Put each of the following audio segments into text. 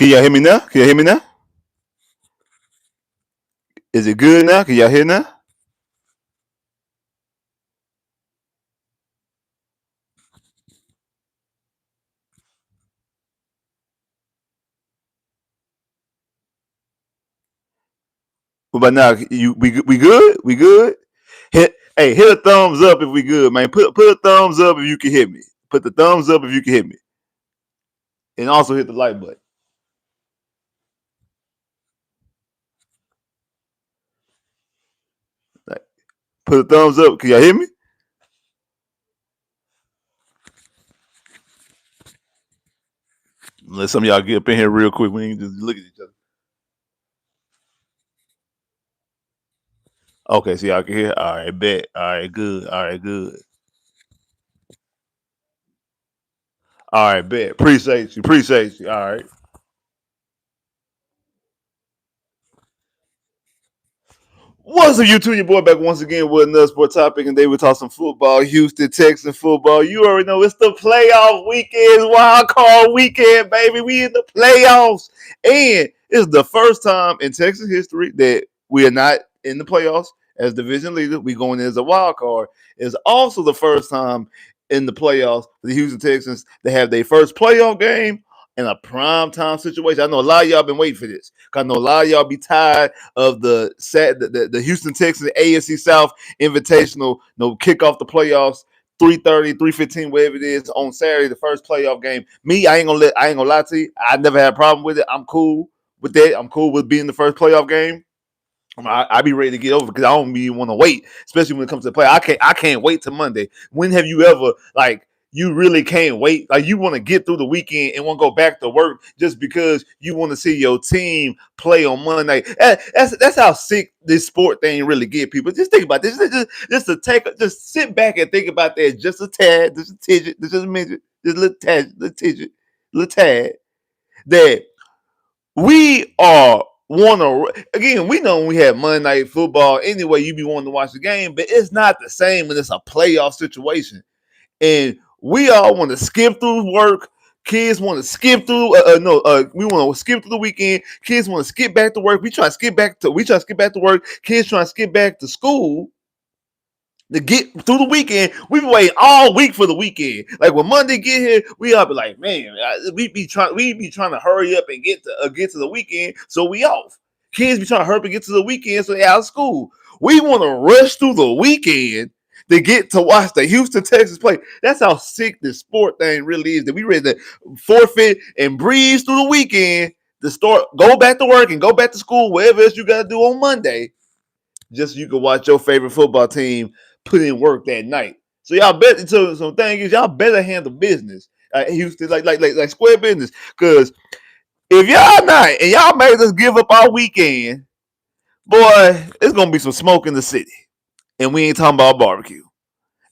Can y'all hear me now? Can y'all hear me now? Is it good now? Can y'all hear now? What about now? We good? We good? Hit a thumbs up if we good, man. Put a thumbs up if you can hear me. Put the thumbs up if you can hear me, and also hit the like button. Like, put a thumbs up. Can y'all hear me? Let some of y'all get up in here real quick. We ain't just look at each other. Okay, so y'all can hear. All right, bet. All right, good. All right, good. All right, bet. Appreciate you. Appreciate you. All right. What's up, YouTube? Your boy back once again with another sport topic, and they will talk some football. Houston, Texans football. You already know it's the playoff weekend, wild card weekend, baby. We in the playoffs, and it's the first time in Texas history that we are not in the playoffs as division leader. We going in as a wild card. It's also the first time in the playoffs for the Houston Texans to have their first playoff game in a prime time situation. I know a lot of y'all been waiting for this. Cause I know a lot of y'all be tired of the Houston Texans AFC South Invitational, kick off the playoffs 3:30, 3:15, whatever it is on Saturday, the first playoff game. Me, I ain't gonna lie to you. I never had a problem with it. I'm cool with that. I'm cool with being the first playoff game. I be ready to get over because I don't even want to wait, especially when it comes to play. I can't wait till Monday. When have you ever you really can't wait? Like you want to get through the weekend and want to go back to work just because you want to see your team play on Monday. That's how sick this sport thing really get people. Just think about this. Just sit back and think about that just a tad, just a tidget, just a midget, just a little tad that we are want to again. We know when we have Monday Night Football. Anyway, you be wanting to watch the game, but it's not the same when it's a playoff situation. And we all want to skip through work. Kids want to skip through. We want to skip through the weekend. Kids want to skip back to work. We try to skip back to work. Kids trying to skip back to school to get through the weekend. We been waiting all week for the weekend. Like when Monday get here, we all be like, man, we be trying to hurry up and get to the weekend, so we off. Kids be trying to hurry up and get to the weekend, so they out of school. We want to rush through the weekend to get to watch the Houston Texans play. That's how sick this sport thing really is. That we ready to forfeit and breeze through the weekend to start, go back to work and go back to school, whatever else you got to do on Monday, just so you can watch your favorite football team put in work that night. So y'all better. So some thing is y'all better handle business. Houston, like square business. Because if y'all not and y'all made us give up our weekend, boy, it's gonna be some smoke in the city, and we ain't talking about barbecue.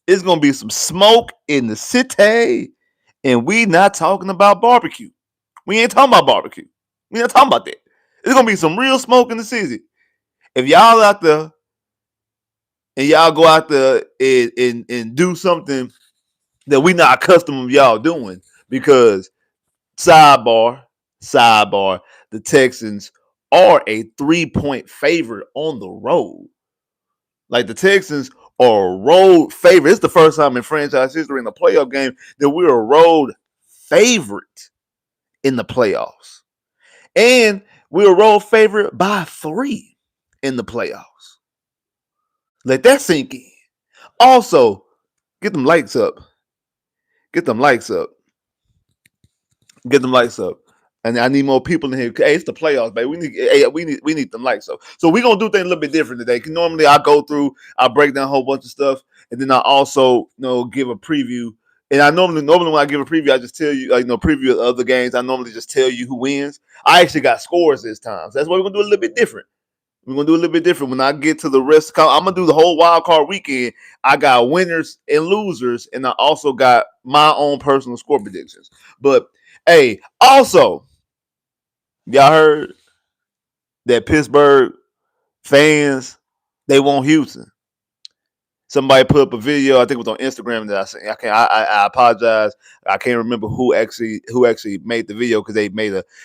It's gonna be some smoke in the city, and we not talking about barbecue. We ain't talking about barbecue. We not talking about that. It's gonna be some real smoke in the city. If y'all out there and y'all go out there and do something that we not accustomed of y'all doing, because sidebar, the Texans are a 3-point favorite on the road. Like the Texans are a road favorite. It's the first time in franchise history in a playoff game that we're a road favorite in the playoffs. And we're a road favorite by 3 in the playoffs. Let that sink in. Also, get them lights up. Get them lights up. Get them lights up. And I need more people in here. Hey, it's the playoffs, baby. We need them lights up. So we're gonna do things a little bit different today. Cause normally I go through, I break down a whole bunch of stuff, and then I also give a preview. And I normally when I give a preview, I just tell you, preview of other games. I normally just tell you who wins. I actually got scores this time. So that's why we're gonna do a little bit different. We're gonna do a little bit different. When I get to the rest, I'm gonna do the whole wild card weekend. I got winners and losers, and I also got my own personal score predictions. But hey, also, y'all heard that Pittsburgh fans, they want Houston. Somebody put up a video. I think it was on Instagram that I seen. I apologize. I can't remember who actually made the video because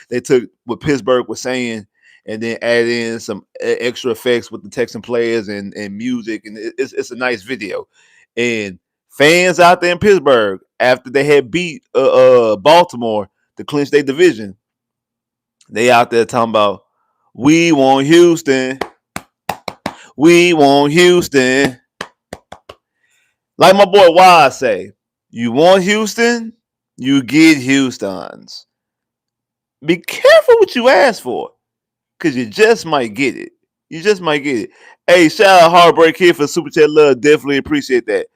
they took what Pittsburgh was saying and then added in some extra effects with the Texan players and music, and it's a nice video. And fans out there in Pittsburgh, after they had beat Baltimore to clinch their division, they out there talking about, we want Houston, we want Houston. Like my boy Wise say, you want Houston, you get Houston's. Be careful what you ask for, because you just might get it. You just might get it. Hey, shout out Heartbreak Kid for Super Chat Love. Definitely appreciate that.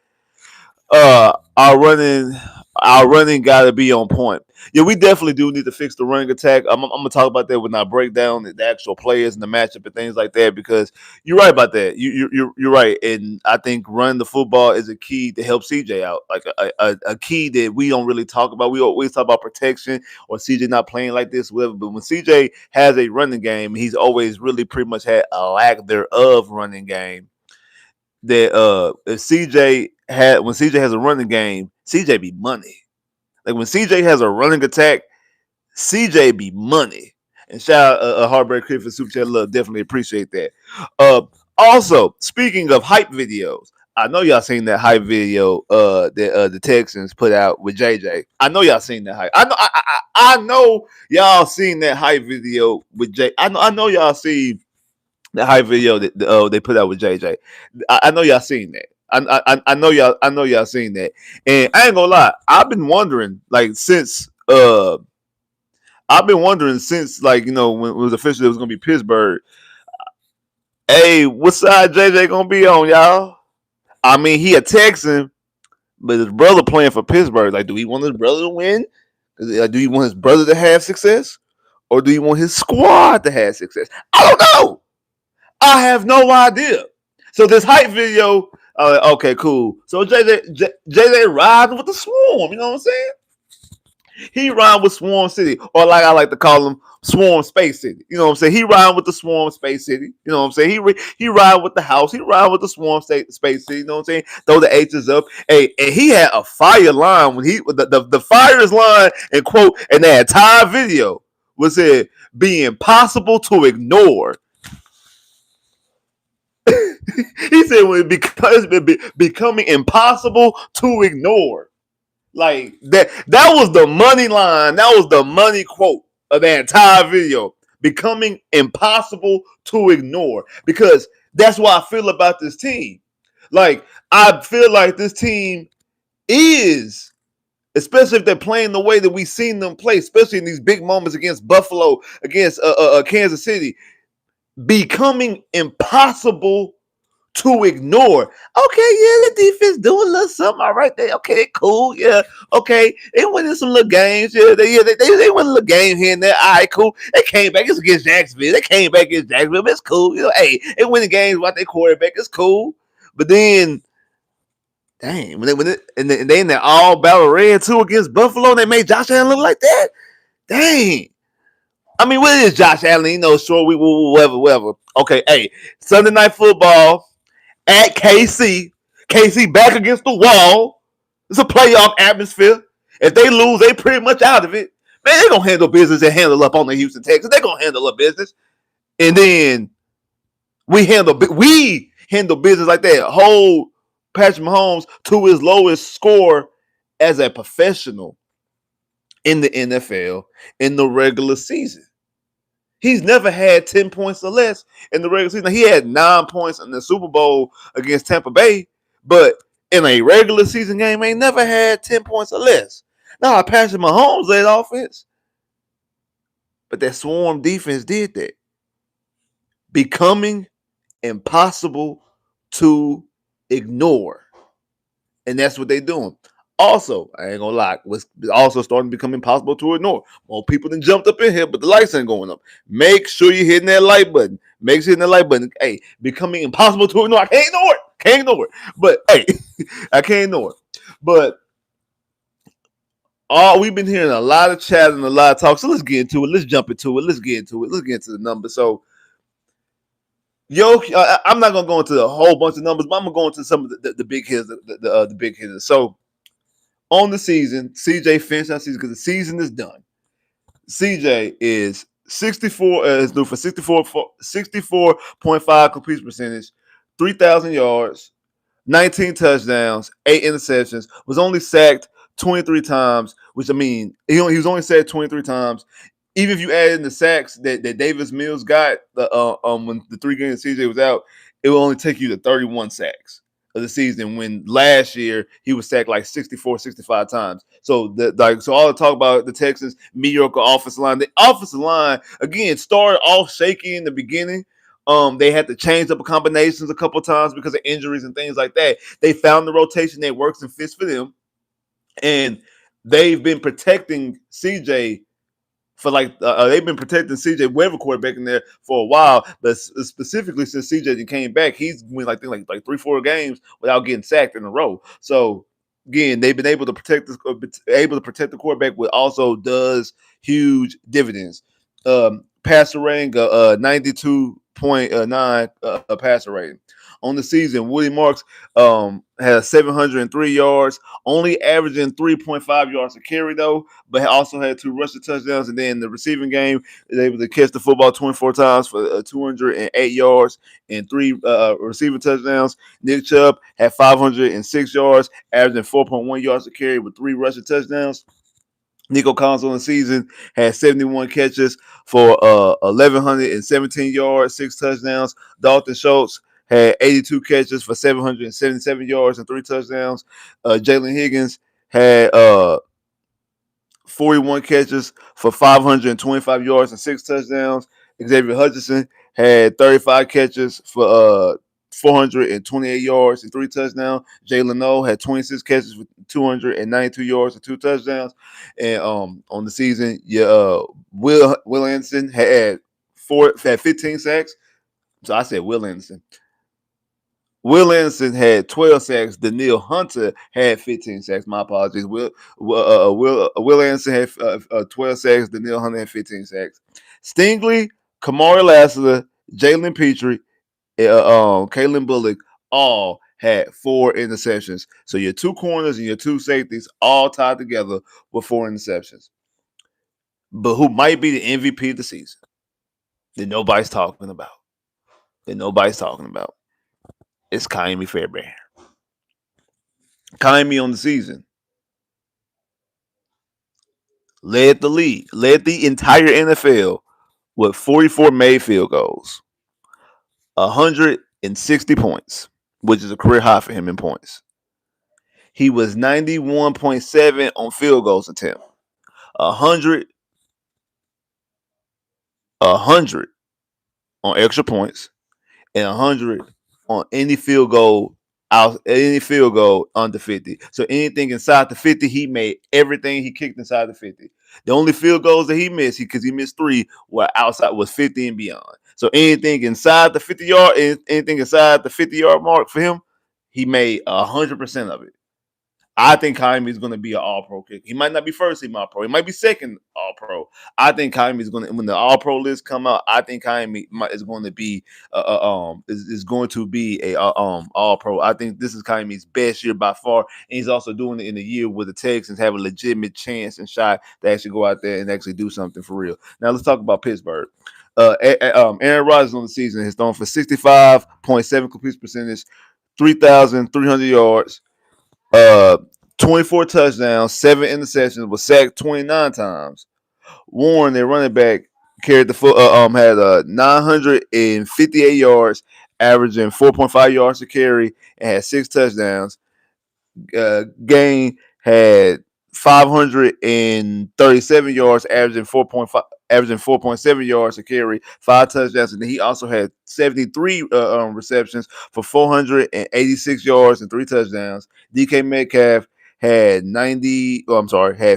Our running gotta be on point. Yeah, we definitely do need to fix the running attack. I'm gonna talk about that when I break down the actual players and the matchup and things like that, because you're right about that. You're right, and I think running the football is a key to help CJ out, like a key that we don't really talk about. We always talk about protection or CJ not playing like this, whatever. But when CJ has a running game, he's always really pretty much had a lack thereof running game. That if when CJ has a running game, CJ be money. Like when CJ has a running attack, CJ be money. And shout out Heartbreak Kid for Super Chat Love. Definitely appreciate that. Also, speaking of hype videos, I know y'all seen that hype video that the Texans put out with JJ. I know y'all seen that hype. I know y'all seen that hype video with J. I know y'all seen the hype video that they put out with JJ. I know y'all seen that. I know y'all seen that. And I ain't gonna lie, I've been wondering since like, you know, when it was official it was gonna be Pittsburgh. Hey, what side JJ gonna be on, y'all? I mean, he a Texan, but his brother playing for Pittsburgh. Like, do he want his brother to win? Do he want his brother to have success? Or do he want his squad to have success? I don't know. I have no idea. So this hype video, okay, cool. So JJ riding with the swarm, you know what I'm saying? He riding with Swarm City, or like I like to call him, Swarm Space City. You know what I'm saying? He riding with the Swarm Space City. You know what I'm saying? He riding with the house. He riding with the Swarm Space City. You know what I'm saying? Throw the H's up. Hey, and he had a fire line when the fire's line and quote in that entire video was said be impossible to ignore. He said when it's becoming impossible to ignore. Like that was the money line. That was the money quote of the entire video. Becoming impossible to ignore. Because that's what I feel about this team. Like, I feel like this team is, especially if they're playing the way that we've seen them play, especially in these big moments against Buffalo, against Kansas City, becoming impossible to ignore. Okay, yeah, the defense doing a little something. All right, okay, cool. Yeah, okay. They winning some little games. Yeah, they win a little game here and there. All right, cool. They came back. It's against Jacksonville. They came back against Jacksonville. But it's cool. You know, hey, they winning games without their quarterback. It's cool. But then, dang, and they in that all battle red too against Buffalo, and they made Josh Allen look like that. Dang. I mean, what is Josh Allen? You know, sure, we whatever. Okay, hey, Sunday Night Football at KC. KC back against the wall. It's a playoff atmosphere. If they lose, they pretty much out of it. Man, they gonna handle business and handle up on the Houston Texans. They gonna handle up business, and then we handle business like that. Hold Patrick Mahomes to his lowest score as a professional in the NFL in the regular season. He's never had 10 points or less in the regular season. He had 9 points in the Super Bowl against Tampa Bay, but in a regular season game, ain't never had 10 points or less. Now, Patrick Mahomes led offense, but that swarm defense did that. Becoming impossible to ignore. And that's what they're doing. Also, I ain't gonna lie, was also starting to become impossible to ignore. More people than jumped up in here, but the lights ain't going up. Make sure you're hitting that like button. Make sure you're hitting that like button. Hey, becoming impossible to ignore. I can't ignore it. Can't ignore it. But hey, I can't ignore it. But we've been hearing a lot of chat and a lot of talk. So let's get into it. Let's jump into it. Let's get into it. Let's get into the numbers. So I'm not gonna go into a whole bunch of numbers, but I'm gonna go into some of the big hitters, the big hitters. So on the season, CJ finished that season because the season is done. CJ is 64 is due for 64.5 completion percentage, 3,000 yards, 19 touchdowns, 8 interceptions. Was only sacked 23 times, which I mean, he was only sacked 23 times. Even if you add in the sacks that Davis Mills got when the 3 games CJ was out, it will only take you to 31 sacks of the season. When last year he was sacked like 64, 65 times. So so all the talk about the Texans mediocre offensive line. The offensive line again started off shaky in the beginning. They had to change up combinations a couple times because of injuries and things like that. They found the rotation that works and fits for them, and they've been protecting CJ for they've been protecting CJ Weaver quarterback in there for a while, but specifically since CJ came back, he's won like 3-4 games without getting sacked in a row. So again, they've been able to protect the quarterback, which also does huge dividends. Passer rating 92.9 passer rating on the season. Woody Marks has 703 yards, only averaging 3.5 yards a carry though, but also had 2 rushing touchdowns. And then the receiving game is able to catch the football 24 times for 208 yards and 3 receiving touchdowns. Nick Chubb had 506 yards, averaging 4.1 yards a carry with 3 rushing touchdowns. Nico Collins on the season had 71 catches for 1,117 yards, 6 touchdowns. Dalton Schultz had 82 catches for 777 yards and 3 touchdowns. Jalen Higgins had 41 catches for 525 yards and 6 touchdowns. Xavier Hutchinson had 35 catches for 428 yards and 3 touchdowns. Jalen O had 26 catches for 292 yards and 2 touchdowns. And on the season, Will Anderson had 15 sacks. So I said Will Anderson. Will Anderson had 12 sacks. Daniil Hunter had 15 sacks. My apologies. Will Anderson had 12 sacks. Daniil Hunter had 15 sacks. Stingley, Kamari Lassiter, Jalen Petrie, Kalen Bullock all had 4 interceptions. So your 2 corners and your 2 safeties all tied together with 4 interceptions. But who might be the MVP of the season that nobody's talking about? It's Kaimi Fairbairn. Kaimi on the season led the entire NFL with 44 made field goals, 160 points, which is a career high for him in points. He was 91.7 on field goals attempt, 100 on extra points, and 100 on any field goal under 50. So anything inside the 50, he made everything he kicked inside the 50. The only field goals that he missed, because he missed 3, were outside, was 50 and beyond. So anything inside the 50-yard mark for him, he made 100% of it. I think Kaimi is going to be an All-Pro kicker. He might not be first team All-Pro. He might be second All-Pro. I think Kaimi is going to, when the All-Pro list come out, I think Kaimi is going to be a All-Pro. I think this is Kaimi's best year by far, and he's also doing it in a year where the Texans have a legitimate chance and shot to actually go out there and actually do something for real. Now let's talk about Pittsburgh. Aaron Rodgers on the season has thrown for 65.7 completion percentage, 3,300 yards. 24 touchdowns, 7 interceptions, was sacked 29 times. Warren, their running back, carried the foot. Had 958 yards, averaging 4.5 yards to carry, and had 6 touchdowns. Gain had 537 yards, averaging 4.7 yards to carry, 5 touchdowns, and then he also had 73 receptions for 486 yards and 3 touchdowns. DK Metcalf had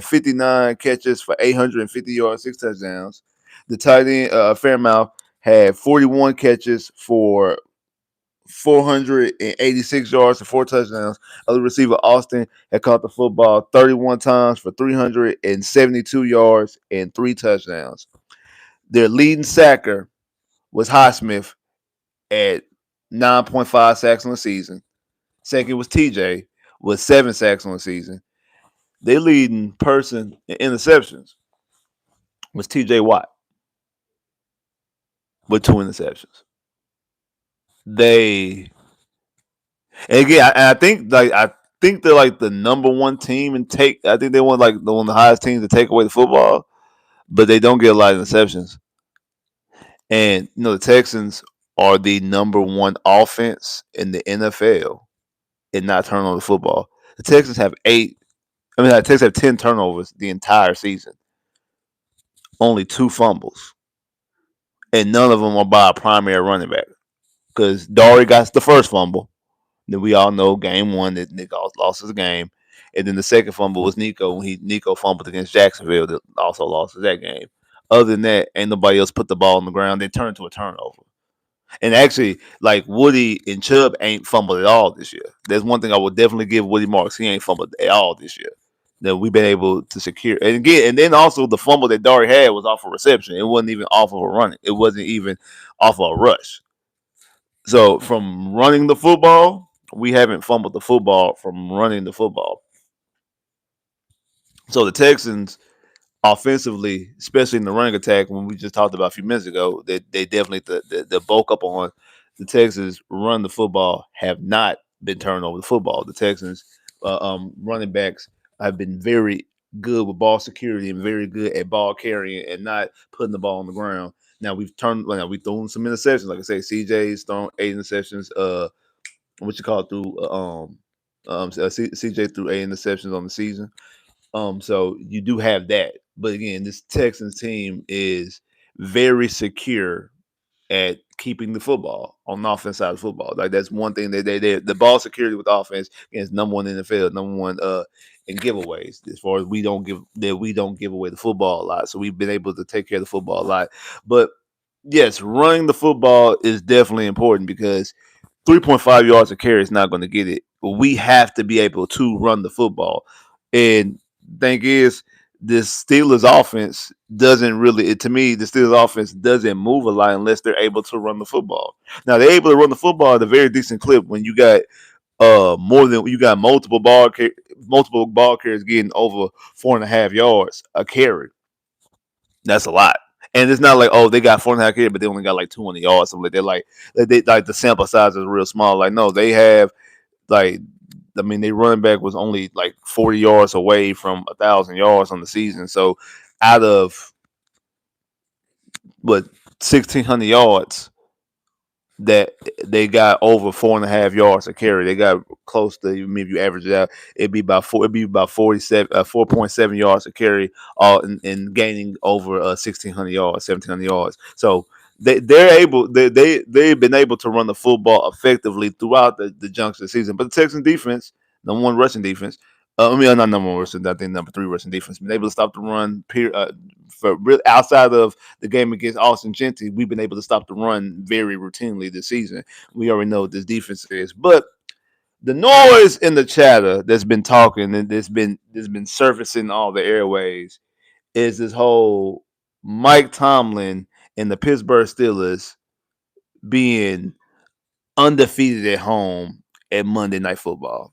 59 catches for 850 yards, 6 touchdowns. The tight end Fairmouth had 41 catches for 486 yards and 4 touchdowns. Other receiver Austin had caught the football 31 times for 372 yards and 3 touchdowns. Their leading sacker was Highsmith at 9.5 sacks on the season. Second was TJ with 7 sacks on the season. They leading person in interceptions was TJ Watt with 2 interceptions. They and again, I think they're like the number one team in take. I think they want like one of the highest teams to take away the football, but they don't get a lot of interceptions. And the Texans are the number one offense in the NFL in not turning over the football. The Texans have 8. I mean, the Texans have 10 turnovers the entire season. Only 2 fumbles, and none of them are by a primary running back. Because Dory got the first fumble. Then we all know game 1 that Nick lost his game, and then the second fumble was Nico when Nico fumbled against Jacksonville that also lost that game. Other than that, ain't nobody else put the ball on the ground. They turned to a turnover. And actually, like Woody and Chubb ain't fumbled at all this year. There's one thing I would definitely give Woody marks. He ain't fumbled at all this year. That we've been able to secure. And again, and then also the fumble that Dari had was off a reception. It wasn't even off of a run. It wasn't even off of a rush. So from running the football, we haven't fumbled the football from running the football. So the Texans offensively, especially in the running attack, when we just talked about a few minutes ago, they definitely the bulk up on the Texans run the football have not been turned over the football. The Texans running backs have been very good with ball security and very good at ball carrying and not putting the ball on the ground. Now we've thrown some interceptions. Like I say, CJ's thrown 8 interceptions. What you call it through CJ threw 8 interceptions on the season. So you do have that. But again, this Texans team is very secure at keeping the football on the offense side of football. Like that's one thing that they the ball security with offense is number one in the NFL, number one in giveaways. As far as we don't give away the football a lot. So we've been able to take care of the football a lot. But yes, running the football is definitely important because 3.5 yards a carry is not going to get it. But we have to be able to run the football. And thing is, this Steelers offense doesn't really, to me, the Steelers offense doesn't move a lot unless they're able to run the football. Now they're able to run the football at a very decent clip when you got multiple ball carriers getting over 4.5 yards a carry. That's a lot. And it's not like, oh, they got 4.5 carries, but they only got like 200 yards, something like that. Like the sample size is real small. Like, no, they have like their running back was only like 40 yards away from 1,000 yards on the season. So out of 1,600 yards that they got over 4.5 yards a carry. They got close to, even if you average it out, it'd be about 4.7 yards a carry, and gaining over 1,600 yards, 1,700 yards. So they've been able to run the football effectively throughout the junction of the season. But the Texans defense, number one rushing defense, not number one rushing, I think number 3 rushing defense, been able to stop the run. For real, outside of the game against Austin Gentry, we've been able to stop the run very routinely this season. We already know what this defense is, but the noise and the chatter that's been talking and that's been surfacing all the airways is this whole Mike Tomlin and the Pittsburgh Steelers being undefeated at home at Monday Night Football.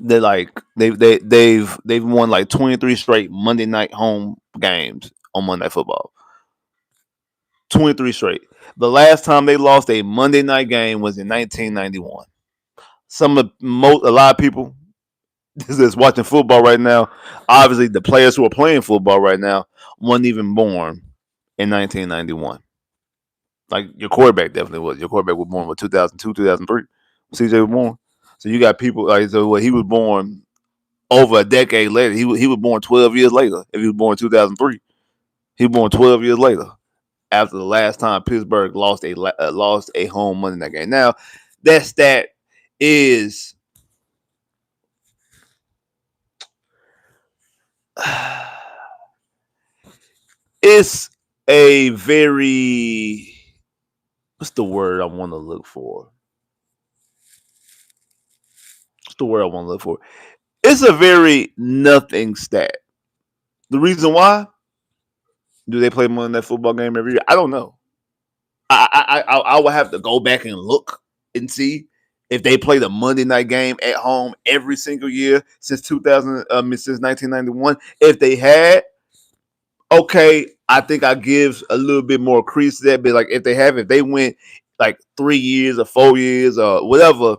They've won like 23 straight Monday night home games on Monday Night Football. 23 straight. The last time they lost a Monday night game was in 1991. A lot of people that's watching football right now, obviously the players who are playing football right now weren't even born in 1991. Like your quarterback definitely was. Your quarterback was born in 2002, 2003. CJ was born. So you got people like he was born over a decade later. He was born 12 years later. If he was born in 2003, he was born 12 years later after the last time Pittsburgh lost a home Monday night game. Now that stat is it's a very, what's the word I want to look for? It's a very nothing stat. The reason why? Do they play Monday Night Football game every year? I don't know. I would have to go back and look and see if they played a Monday night game at home every single year since 2000, since 1991. If they had, okay, I think I give a little bit more crease to that. But like if they went like 3 years or 4 years or whatever,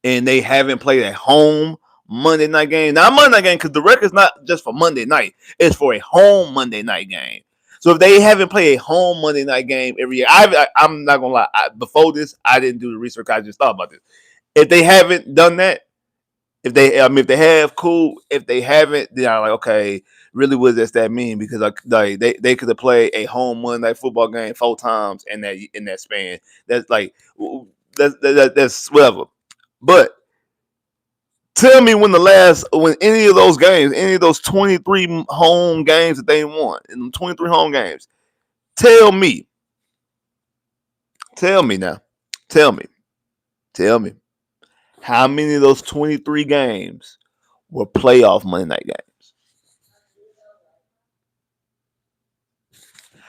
and they haven't played a home Monday night game. Now, Monday night game, because the record's not just for Monday night, it's for a home Monday night game. So if they haven't played a home Monday night game every year, I'm not gonna lie. Before this, I didn't do the research. I just thought about this. If they haven't done that, if they have, cool. If they haven't, then I'm like, okay, really, what does that mean? Because like they could have played a home Monday night football game 4 times in that span. That's like that's whatever. But tell me when any of those games, any of those 23 home games that they won, in 23 home games, tell me now, tell me, how many of those 23 games were playoff Monday night games?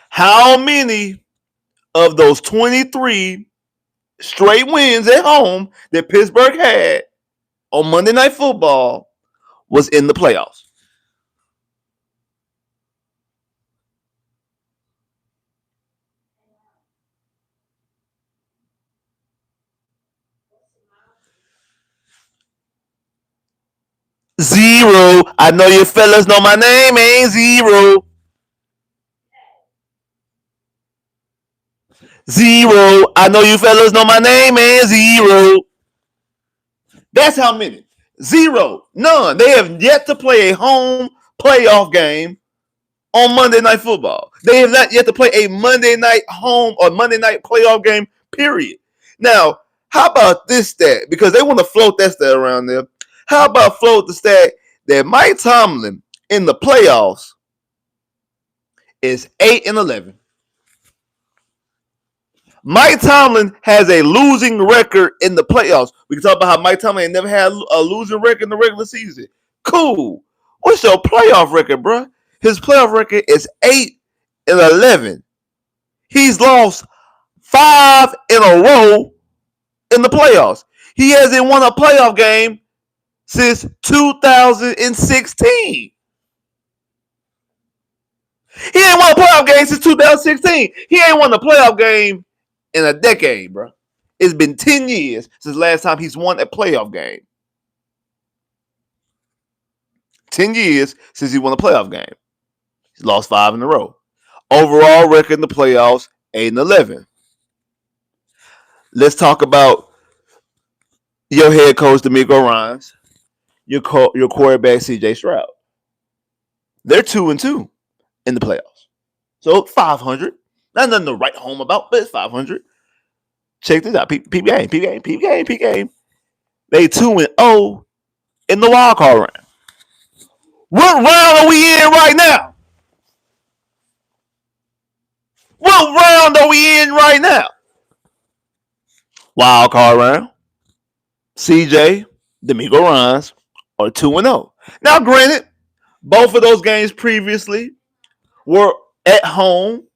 How many of those 23 straight wins at home that Pittsburgh had on Monday Night Football was in the playoffs? Zero. I know you fellas know my name ain't zero. Zero. I know you fellas know my name ain't zero. That's how many. Zero. None. They have yet to play a home playoff game on Monday Night Football. They have not yet to play a Monday night home or Monday night playoff game, period. Now, how about this stat? Because they want to float that stat around there. How about float the stat that Mike Tomlin in the playoffs is 8-11? Mike Tomlin has a losing record in the playoffs. We can talk about how Mike Tomlin ain't never had a losing record in the regular season. Cool. What's your playoff record, bro? His playoff record is 8-11. He's lost 5 in a row in the playoffs. He hasn't won a playoff game since 2016. He ain't won a playoff game since 2016. He ain't won a playoff game in a decade, bro. It's been 10 years since last time he's won a playoff game. 10 years since he won a playoff game. He's lost 5 in a row. Overall record in the playoffs, 8-11. Let's talk about your head coach, DeMeco Ryans, your quarterback, C.J. Stroud. They're 2-2 in the playoffs. So 500. Not nothing to write home about, but it's 500. Check this out. Peep game. They 2-0 in the wild card round. What round are we in right now? What round are we in right now? Wild card round. CJ, DeMeco Ryans are 2-0. Now, granted, both of those games previously were at home.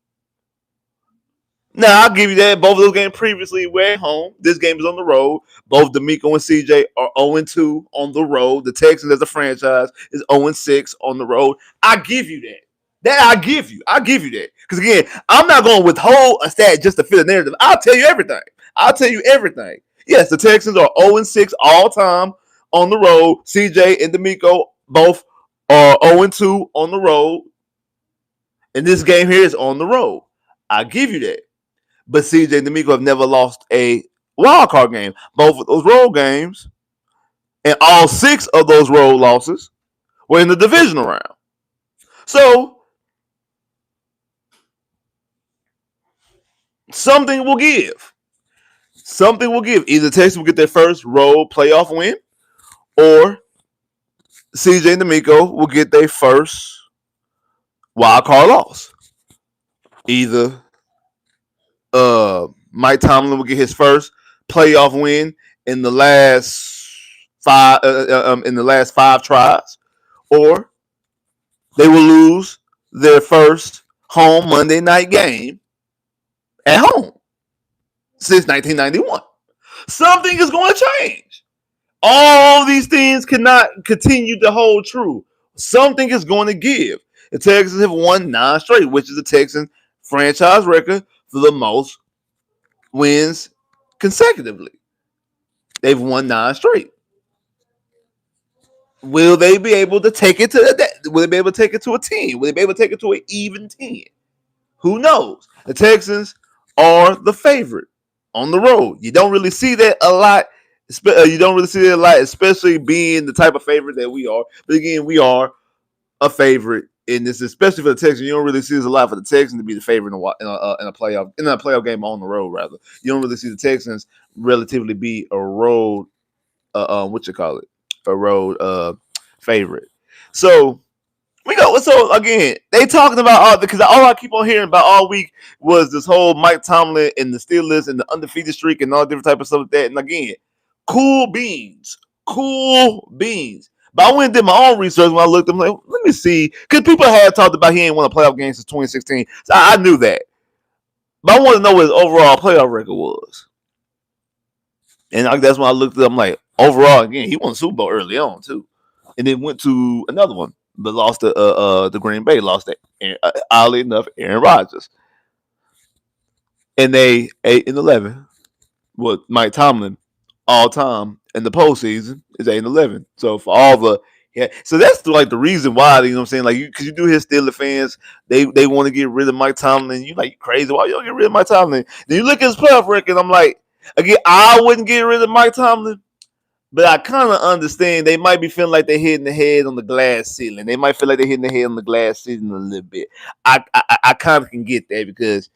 Now, I'll give you that. Both of those games previously were at home. This game is on the road. Both DeMeco and CJ are 0-2 on the road. The Texans, as a franchise, is 0-6 on the road. I give you that. I give you that. Because, again, I'm not going to withhold a stat just to fit a narrative. I'll tell you everything. Yes, the Texans are 0-6 all time on the road. CJ and DeMeco both are 0-2 on the road. And this game here is on the road. I give you that. But CJ and DeMeco have never lost a wild card game. Both of those road games and all 6 of those road losses were in the divisional round. So, something will give. Either Texas will get their first road playoff win, or CJ and DeMeco will get their first wild card loss. Either Mike Tomlin will get his first playoff win in the last 5 tries, or they will lose their first home Monday night game at home since 1991. Something is going to change. All these things cannot continue to hold true. Something is going to give. The Texans have won 9 straight, which is the Texans franchise record for the most wins consecutively. They've won 9 straight. Will they be able to take it to will they be able to take it to a 10? Will they be able to take it to an even 10? Who knows? The Texans are the favorite on the road. You don't really see that a lot. You don't really see that a lot, especially being the type of favorite that we are. But again, we are a favorite in this, especially for the Texans. You don't really see this a lot for the Texans to be the favorite in a playoff game on the road. Rather, you don't really see the Texans relatively be a road a road favorite. So we go. So again, they talking about all because all I keep on hearing about all week was this whole Mike Tomlin and the Steelers and the undefeated streak and all different type of stuff like that. And again, cool beans, cool beans. But I went and did my own research when I looked. I'm like, let me see, because people had talked about he ain't won a playoff game since 2016. So I knew that, but I want to know what his overall playoff record was. And that's when I looked at. I'm like, overall, again, he won the Super Bowl early on too, and then went to another one, but lost to the Green Bay. Lost to oddly enough Aaron Rodgers, and they 8-11. With Mike Tomlin, all time in the postseason is 8-11. So for all the so that's like the reason why, you know what I'm saying, like because you do hear Steelers fans, they want to get rid of Mike Tomlin. You like, you crazy? Why you don't get rid of Mike Tomlin? Then you look at his playoff record. I'm like, again, I wouldn't get rid of Mike Tomlin. But I kind of understand they might be feeling like they're hitting the head on the glass ceiling. They might feel like they're hitting the head on the glass ceiling a little bit. I kind of can get that because,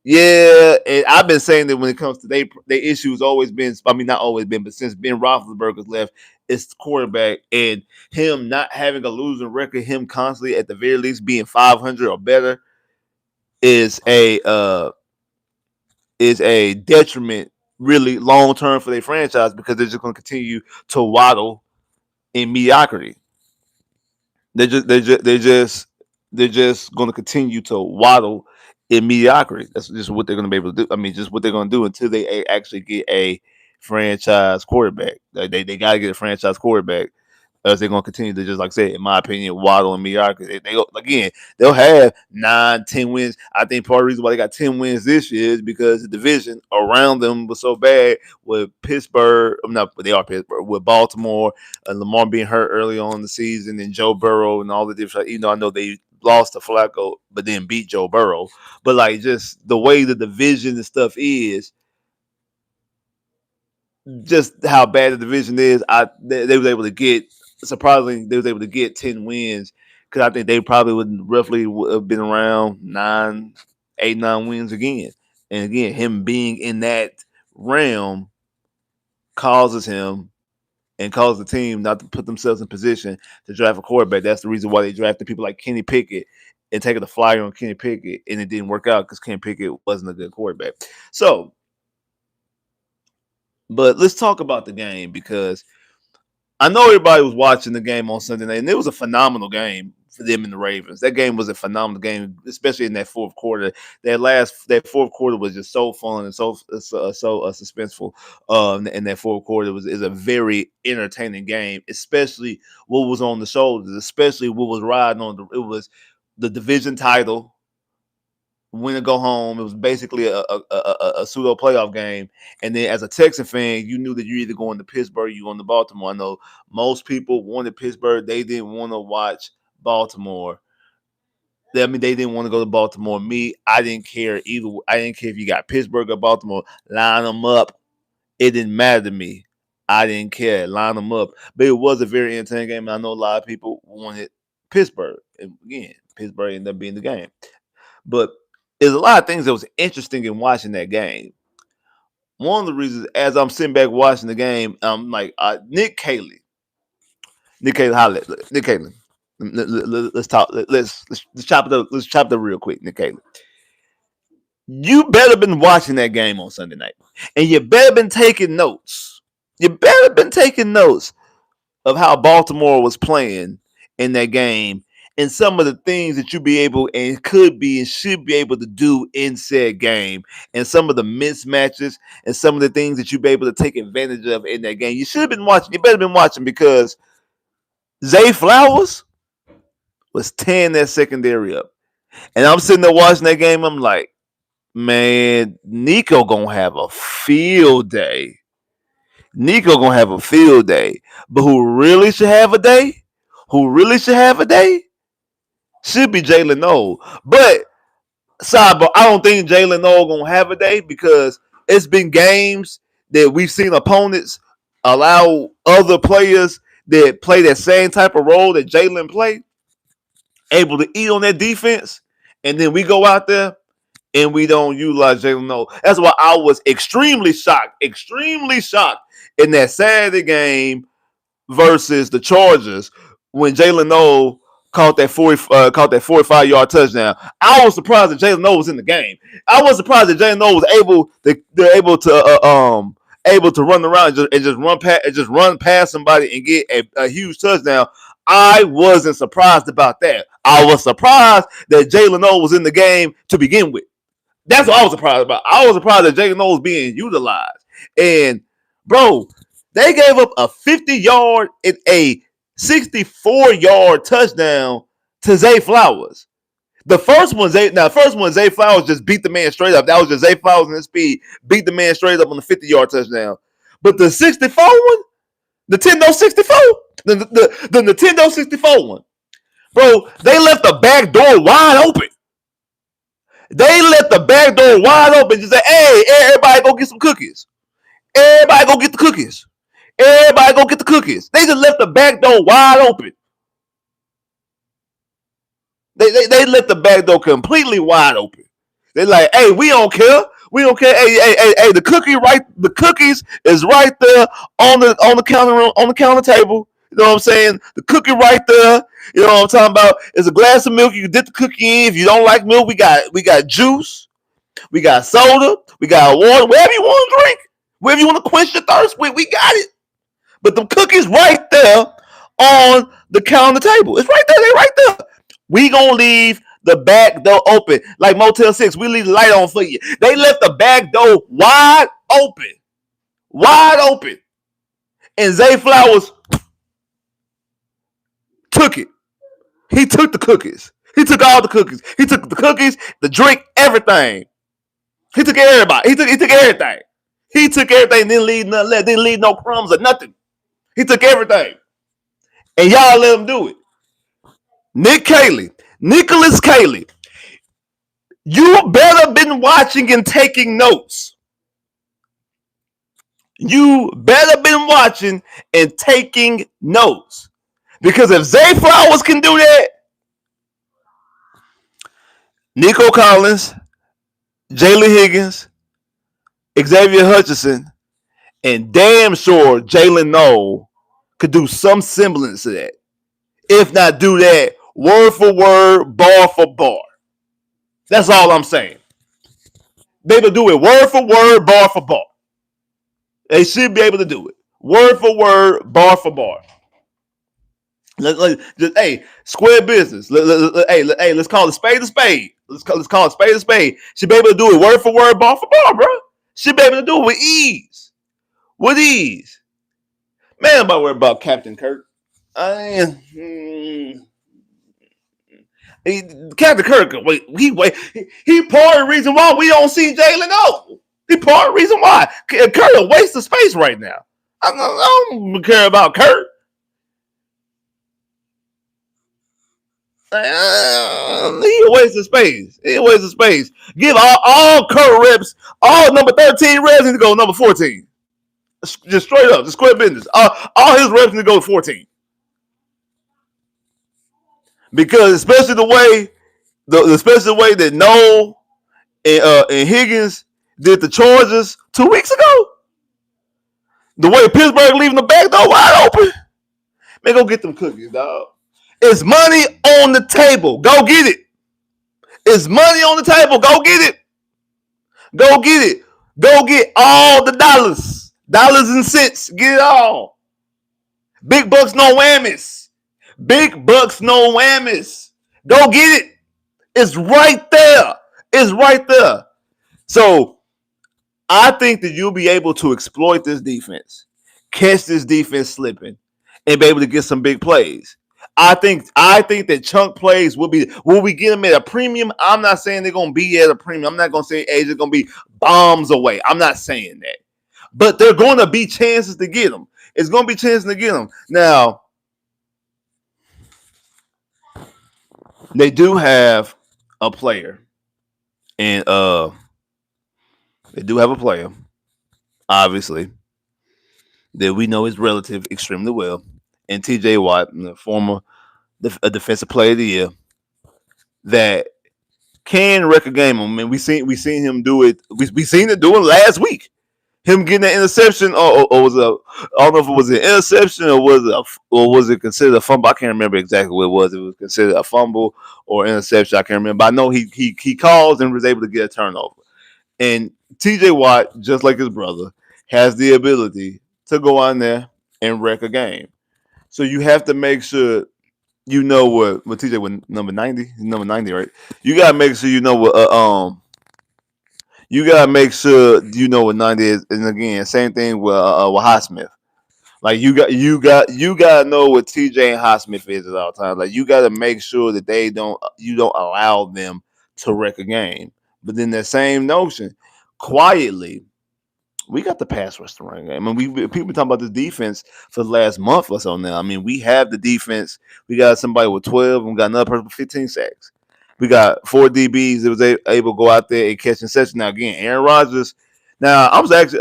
yeah, and I've been saying that when it comes to their issues, always been, I mean, not always been, but since Ben Roethlisberger's left, it's the quarterback, and him not having a losing record, him constantly at the very least being 500 or better is a detriment really long term for their franchise because they're just going to continue to waddle in mediocrity. They're just going to continue to waddle in mediocrity. That's just what they're going to be able to do. I mean, just what they're going to do until they actually get a franchise quarterback. They got to get a franchise quarterback. As they're going to continue to, just like I said, in my opinion, waddle and mediocrity. They'll have 9-10 wins. I think part of the reason why they got 10 wins this year is because the division around them was so bad with Pittsburgh. They are Pittsburgh, with Baltimore and Lamar being hurt early on in the season, and Joe Burrow and all the different. I know they lost to Flacco, but then beat Joe Burrow. But like just the way the division and stuff is, just how bad the division is, they was able to get. Surprisingly, they was able to get 10 wins because I think they probably would roughly have been around 9 wins again. And again, him being in that realm causes him and causes the team not to put themselves in position to draft a quarterback. That's the reason why they drafted people like Kenny Pickett and taking the flyer on Kenny Pickett, and it didn't work out because Kenny Pickett wasn't a good quarterback. So, but let's talk about the game because I know everybody was watching the game on Sunday night, and it was a phenomenal game for them and the Ravens. That game was a phenomenal game, especially in that fourth quarter. That fourth quarter was just so fun and so suspenseful. In that fourth quarter is a very entertaining game, especially what was on the shoulders, especially what was riding on it was the division title. Win or go home. It was basically a pseudo playoff game. And then as a Texan fan, you knew that you're either going to Pittsburgh or you're going to Baltimore. I know most people wanted Pittsburgh. They didn't want to watch Baltimore. They didn't want to go to Baltimore. Me, I didn't care either. I didn't care if you got Pittsburgh or Baltimore. Line them up. It didn't matter to me. I didn't care. Line them up. But it was a very entertaining game. And I know a lot of people wanted Pittsburgh. And again, Pittsburgh ended up being the game. But there's a lot of things that was interesting in watching that game. One of the reasons, as I'm sitting back watching the game, I'm like, Nick Caley, holla, Nick Caley. Let's talk. Let's chop it up. Let's chop it up real quick, Nick Caley. You better been watching that game on Sunday night, and you better been taking notes. You better been taking notes of how Baltimore was playing in that game, and some of the things that you be able and could be and should be able to do in said game, and some of the mismatches and some of the things that you be able to take advantage of in that game. You should have been watching. You better been watching because Zay Flowers was tearing that secondary up. And I'm sitting there watching that game. I'm like, man, Nico gonna have a field day. Nico gonna have a field day. But who really should have a day? Who really should have a day? Should be Jalen Noel. But sidebar, I don't think Jalen Noel gonna have a day because it's been games that we've seen opponents allow other players that play that same type of role that Jalen played, able to eat on that defense, and then we go out there and we don't utilize Jalen Noel. That's why I was extremely shocked in that Saturday game versus the Chargers when Jalen Noel caught that 45-yard touchdown. I was surprised that Jalen Noel was in the game. I was surprised that Jalen Noel was able to run around and just run past somebody and get a huge touchdown. I wasn't surprised about that. I was surprised that Jalen Noel was in the game to begin with. That's what I was surprised about. I was surprised that Jalen Noel was being utilized. And, bro, they gave up a 50-yard and a 64-yard touchdown to Zay Flowers. The first one, Zay Flowers just beat the man straight up. That was just Zay Flowers in his speed, beat the man straight up on the 50-yard touchdown. But the 64 one, the Nintendo 64, the Nintendo 64 one, bro, they left the back door wide open. They left the back door wide open. Just say, hey, everybody go get some cookies. Everybody go get the cookies. Everybody go get the cookies. They just left the back door wide open. They left the back door completely wide open. They're like, hey, we don't care. We don't care. Hey, the cookies is right there on the counter table. You know what I'm saying? The cookie right there. You know what I'm talking about? It's a glass of milk. You can dip the cookie in. If you don't like milk, we got juice. We got soda. We got water. Whatever you want to drink. Wherever you want to quench your thirst with, we got it. But the cookies right there on the counter table. It's right there. They right there. We gonna leave the back door open. Like Motel 6, we leave the light on for you. They left the back door wide open. Wide open. And Zay Flowers took it. He took the cookies. He took all the cookies. He took the cookies, the drink, everything. He took everybody. He took everything. He took everything. Didn't leave nothing left. Didn't leave no crumbs or nothing. He took everything. And y'all let him do it. Nicholas Caley, you better been watching and taking notes. You better been watching and taking notes. Because if Zay Flowers can do that, Nico Collins, Jalen Higgins, Xavier Hutchinson, and damn sure Jalen Noel could do some semblance of that. If not do that, word for word, bar for bar. That's all I'm saying. They will do it word for word, bar for bar. They should be able to do it. Word for word, bar for bar. Hey, square business. Let's call it spade a spade. Let's call it spade a spade. Should be able to do it word for word, bar for bar, bro. Should be able to do it with ease. With ease. Man, I'm about to worry about Captain Kirk. Captain Kirk, he part of the reason why we don't see Jalen Noel. He part of the reason why. Kirk a waste of space right now. I don't care about Kirk. He a waste of space. He a waste of space. Give all Kirk reps, all number 13 reps need to go number 14. Just straight up, just square business. All his reps need to go 14. Because especially the way that Noel and Higgins did the Chargers 2 weeks ago, the way Pittsburgh leaving the back door wide open, man, go get them cookies, dog. It's money on the table. Go get it. It's money on the table. Go get it. Go get it. Go get all the dollars and cents. Get it all. Big bucks, no whammies. Big bucks, no whammies. Go get it. It's right there. It's right there. So I think that you'll be able to exploit this defense, catch this defense slipping, and be able to get some big plays. I think that chunk plays will we get them at a premium? I'm not saying they're gonna be at a premium. I'm not gonna say it's gonna be bombs away. I'm not saying that. But they're gonna be chances to get them. It's gonna be chances to get them. Now, they do have a player, and they do have a player, obviously, that we know is relative extremely well, and T.J. Watt, the former a defensive player of the year, that can wreck a game. I mean, we seen him do it. We seen it do it last week. Him getting that interception, or was I don't know if it was an interception or was it considered a fumble. I can't remember exactly what it was. It was considered a fumble or interception. I can't remember. But I know he calls and was able to get a turnover. And T.J. Watt, just like his brother, has the ability to go on there and wreck a game. So you have to make sure you know what TJ was number 90. Number 90, right? You gotta make sure you know what you gotta make sure you know what 90 is. And again, same thing with Highsmith. Like you gotta know what TJ and Highsmith is at all times. Like you gotta make sure that you don't allow them to wreck a game. But then that same notion, quietly, we got the pass rush to run game. I mean, people been talking about this defense for the last month or so now. I mean, we have the defense. We got somebody with 12, and we got another person with 15 sacks. We got 4 DBs that was able to go out there and catch interception. Now again, Aaron Rodgers. Now I was actually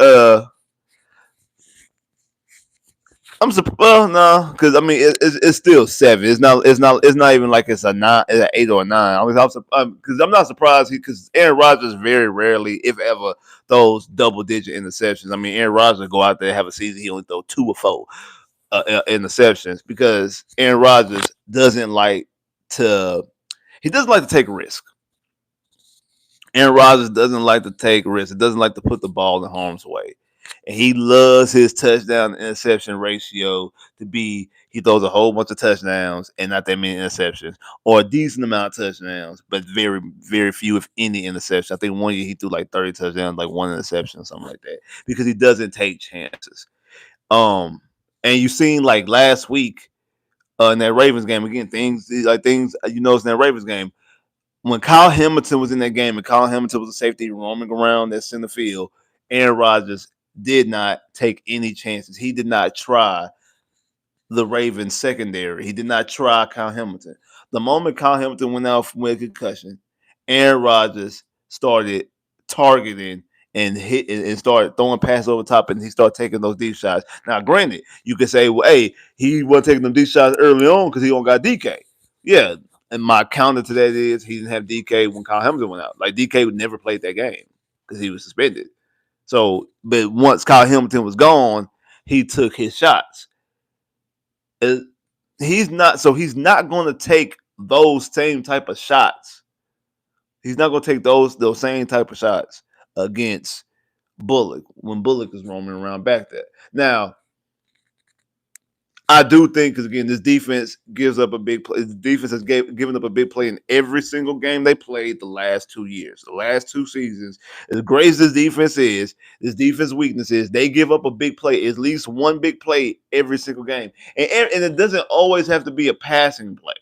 I'm surprised. Well, no, because I mean it's still 7. It's not even like it's a 9, it's an 8 or a 9. I mean, because I'm not surprised because Aaron Rodgers very rarely, if ever, throws double digit interceptions. I mean, Aaron Rodgers go out there and have a season he only throw 2 or 4 interceptions because Aaron Rodgers doesn't like to take risk. Aaron Rodgers doesn't like to take risks. He doesn't like to put the ball in harm's way. And he loves his touchdown to interception ratio to be he throws a whole bunch of touchdowns and not that many interceptions, or a decent amount of touchdowns, but very, very few, if any, interceptions. I think one year he threw like 30 touchdowns, like 1 interception, something like that, because he doesn't take chances. And you seen like last week in that Ravens game again, things you notice in that Ravens game when Kyle Hamilton was in that game and Kyle Hamilton was a safety roaming around that center field, Aaron Rodgers did not take any chances. He did not try the Ravens secondary. He did not try Kyle Hamilton. The moment Kyle Hamilton went out with a concussion, Aaron Rodgers started targeting and hit and started throwing passes over top, and he started taking those deep shots. Now, granted, you could say, well, hey, he wasn't taking them deep shots early on because he don't got DK. Yeah, and my counter to that is he didn't have DK when Kyle Hamilton went out. Like DK would never play that game because he was suspended. So, but once Kyle Hamilton was gone, he took his shots. He's not going to take those same type of shots. He's not going to take those same type of shots against Bullock when Bullock is roaming around back there. Now, I do think because again, this defense gives up a big play. The defense has given up a big play in every single game they played the last 2 years, the last 2 seasons. As great as this defense is, this defense weakness is they give up a big play, at least one big play every single game, and it doesn't always have to be a passing play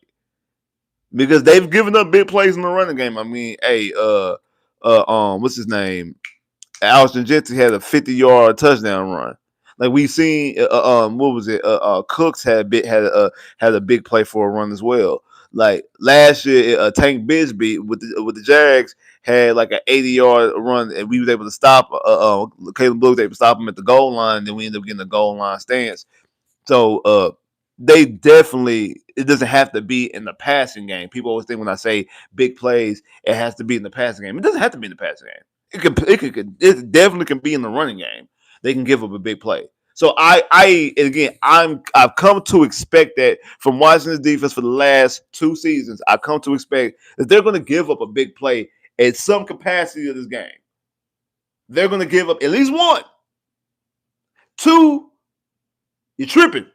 because they've given up big plays in the running game. I mean, hey, what's his name? Alshon Jeffrey had a 50-yard touchdown run. Like we've seen, what was it? Cooks had a big play for a run as well. Like last year, Tank Bigsby with the Jags had like an 80-yard run, and we was able to stop. Caleb Blue was able to stop him at the goal line. Then we ended up getting the goal line stance. So they definitely, it doesn't have to be in the passing game. People always think when I say big plays, it has to be in the passing game. It doesn't have to be in the passing game. It definitely can be in the running game. They can give up a big play. So I've come to expect that from watching this defense for the last 2 seasons. I've come to expect that they're going to give up a big play at some capacity of this game. They're going to give up at least 1. 2, you're tripping.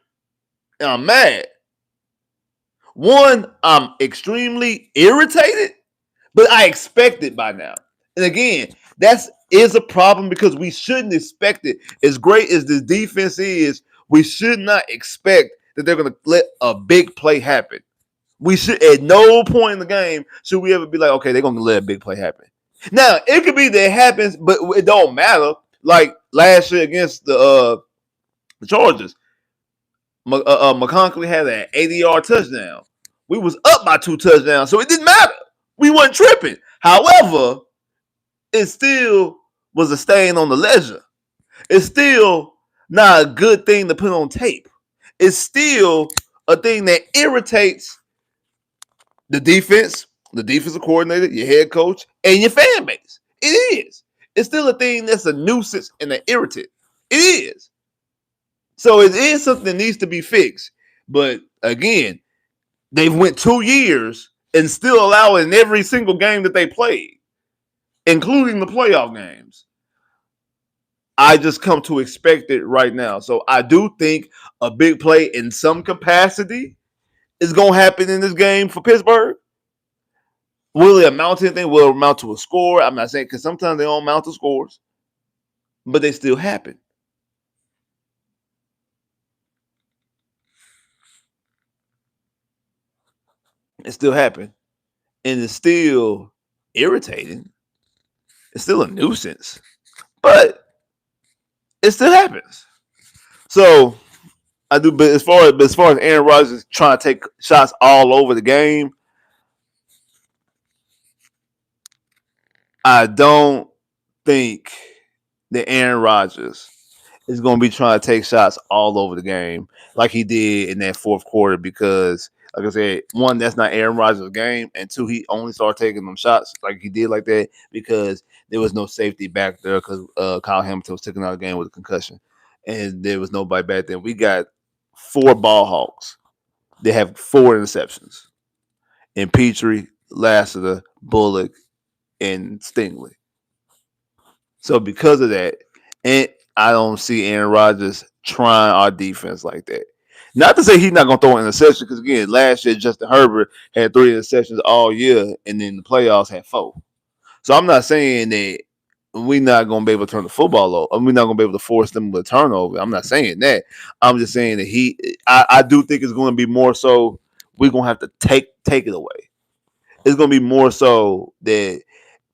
And I'm mad. One, I'm extremely irritated, but I expect it by now. And again, that's is a problem because we shouldn't expect it. As great as this defense is, we should not expect that they're going to let a big play happen. We should, at no point in the game should we ever be like, okay, they're going to let a big play happen. Now, it could be that it happens, but it don't matter. Like last year against the Chargers, McConkey had an 80-yard touchdown. We was up by 2 touchdowns, so it didn't matter. We wasn't tripping. However, it still was a stain on the ledger. It's still not a good thing to put on tape. It's still a thing that irritates the defense, the defensive coordinator, your head coach, and your fan base. It is. It's still a thing that's a nuisance and an irritant. It is. So it is something that needs to be fixed. But again, they've went 2 years and still allowing every single game that they played, including the playoff games. I just come to expect it right now. So I do think a big play in some capacity is going to happen in this game for Pittsburgh. Will it amount to anything? Will it amount to a score? I'm not saying, because sometimes they don't amount to scores, but they still happen. It still happen. And it's still irritating. It's still a nuisance. But it still happens. So I do, but as far as Aaron Rodgers trying to take shots all over the game, I don't think that Aaron Rodgers is going to be trying to take shots all over the game like he did in that fourth quarter because, like I said, one, that's not Aaron Rodgers' game, and two, he only started taking them shots like he did like that because there was no safety back there because Kyle Hamilton was taken out of the game with a concussion, and there was nobody back there. We got 4 ball hawks. They have 4 interceptions. And Petrie, Lassiter, Bullock, and Stingley. So because of that, and I don't see Aaron Rodgers trying our defense like that. Not to say he's not going to throw an interception, because again, last year Justin Herbert had 3 interceptions all year, and then the playoffs had 4. So I'm not saying that we're not going to be able to turn the football over. We're not going to be able to force them to turnover. I'm not saying that. I'm just saying that I do think it's going to be more so we're going to have to take it away. It's going to be more so that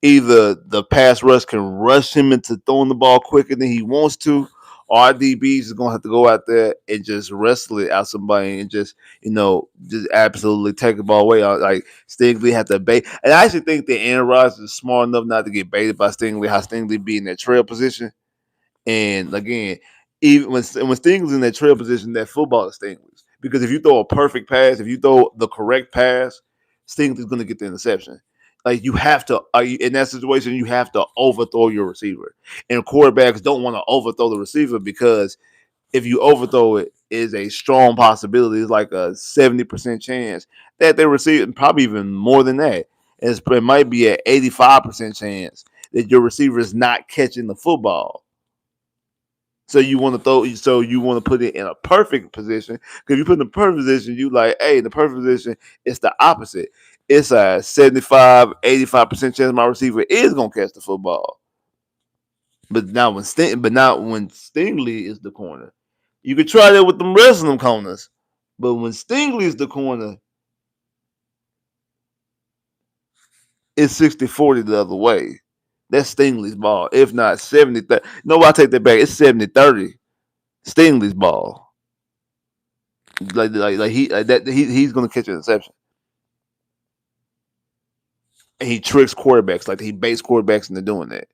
either the pass rush can rush him into throwing the ball quicker than he wants to, or our DBs is going to have to go out there and just wrestle it out somebody and just absolutely take the ball away. Like Stingley had to bait. And I actually think that Aaron Rodgers is smart enough not to get baited by Stingley, how Stingley be in that trail position. And again, even when Stingley's in that trail position, that football is Stingley's. Because if you throw a perfect pass, if you throw the correct pass, Stingley's going to get the interception. Like you have to, in that situation, you have to overthrow your receiver. And quarterbacks don't want to overthrow the receiver because if you overthrow it, is a strong possibility. It's like a 70% chance that they receive, and probably even more than that. It might be an 85% chance that your receiver is not catching the football. So you want to put it in a perfect position. Because if you put it in a perfect position, you like, hey, the perfect position, it's the opposite. It's a 75, 85% chance my receiver is gonna catch the football. But not when Stingley is the corner. You could try that with the rest of them corners. But when Stingley is the corner, it's 60-40 the other way. That's Stingley's ball. If not 70-30. No, I take that back. It's 70-30. Stingley's ball. He's gonna catch an interception. And he tricks quarterbacks, like he baits quarterbacks into doing that.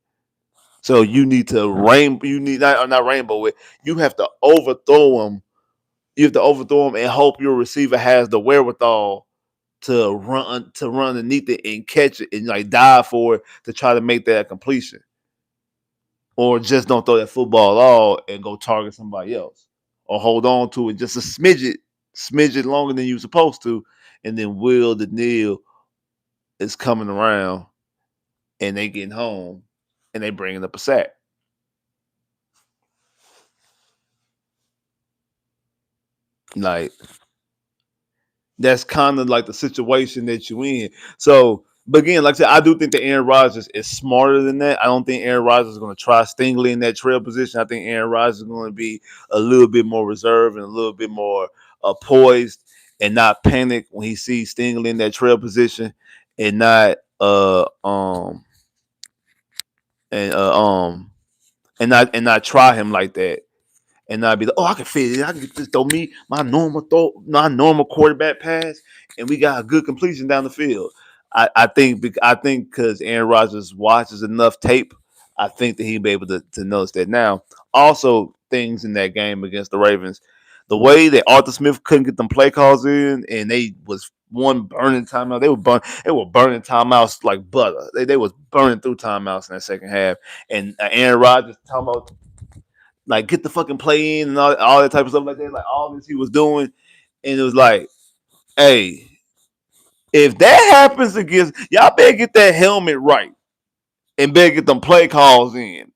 So you need to not rainbow it. You have to overthrow him. You have to overthrow him and hope your receiver has the wherewithal to run underneath it and catch it and like dive for it to try to make that a completion. Or just don't throw that football at all and go target somebody else. Or hold on to it just a smidget longer than you're supposed to, and then Will the Neil is coming around and they getting home and they bringing up a sack. Like That's kind of like the situation that you in. So, but again, like I said, I do think that Aaron Rodgers is smarter than that. I don't think Aaron Rodgers is going to try Stingley in that trail position. I think Aaron Rodgers is going to be a little bit more reserved and a little bit more poised and not panic when he sees Stingley in that trail position, and not and not try him like that, and not be like, oh, I can fit it. I can just throw me my normal quarterback pass, and we got a good completion down the field. I think because Aaron Rodgers watches enough tape, I think that he'll be able to notice that. Now, also things in that game against the Ravens, the way that Arthur Smith couldn't get them play calls in, and they was one burning timeout. They were burning timeouts like butter. They was burning through timeouts in that second half, and Aaron Rodgers talking about like get the fucking play in and all that type of stuff like that. Like all this he was doing, and it was like, hey, if that happens against y'all, better get that helmet right and better get them play calls in,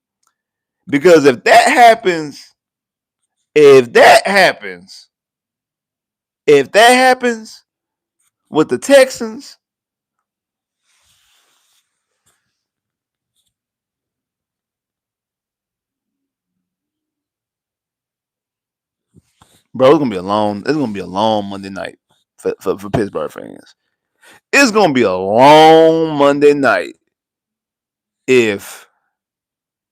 because if that happens, if that happens with the Texans, bro, it's gonna be a long. It's gonna be a long Monday night for Pittsburgh fans. It's gonna be a long Monday night if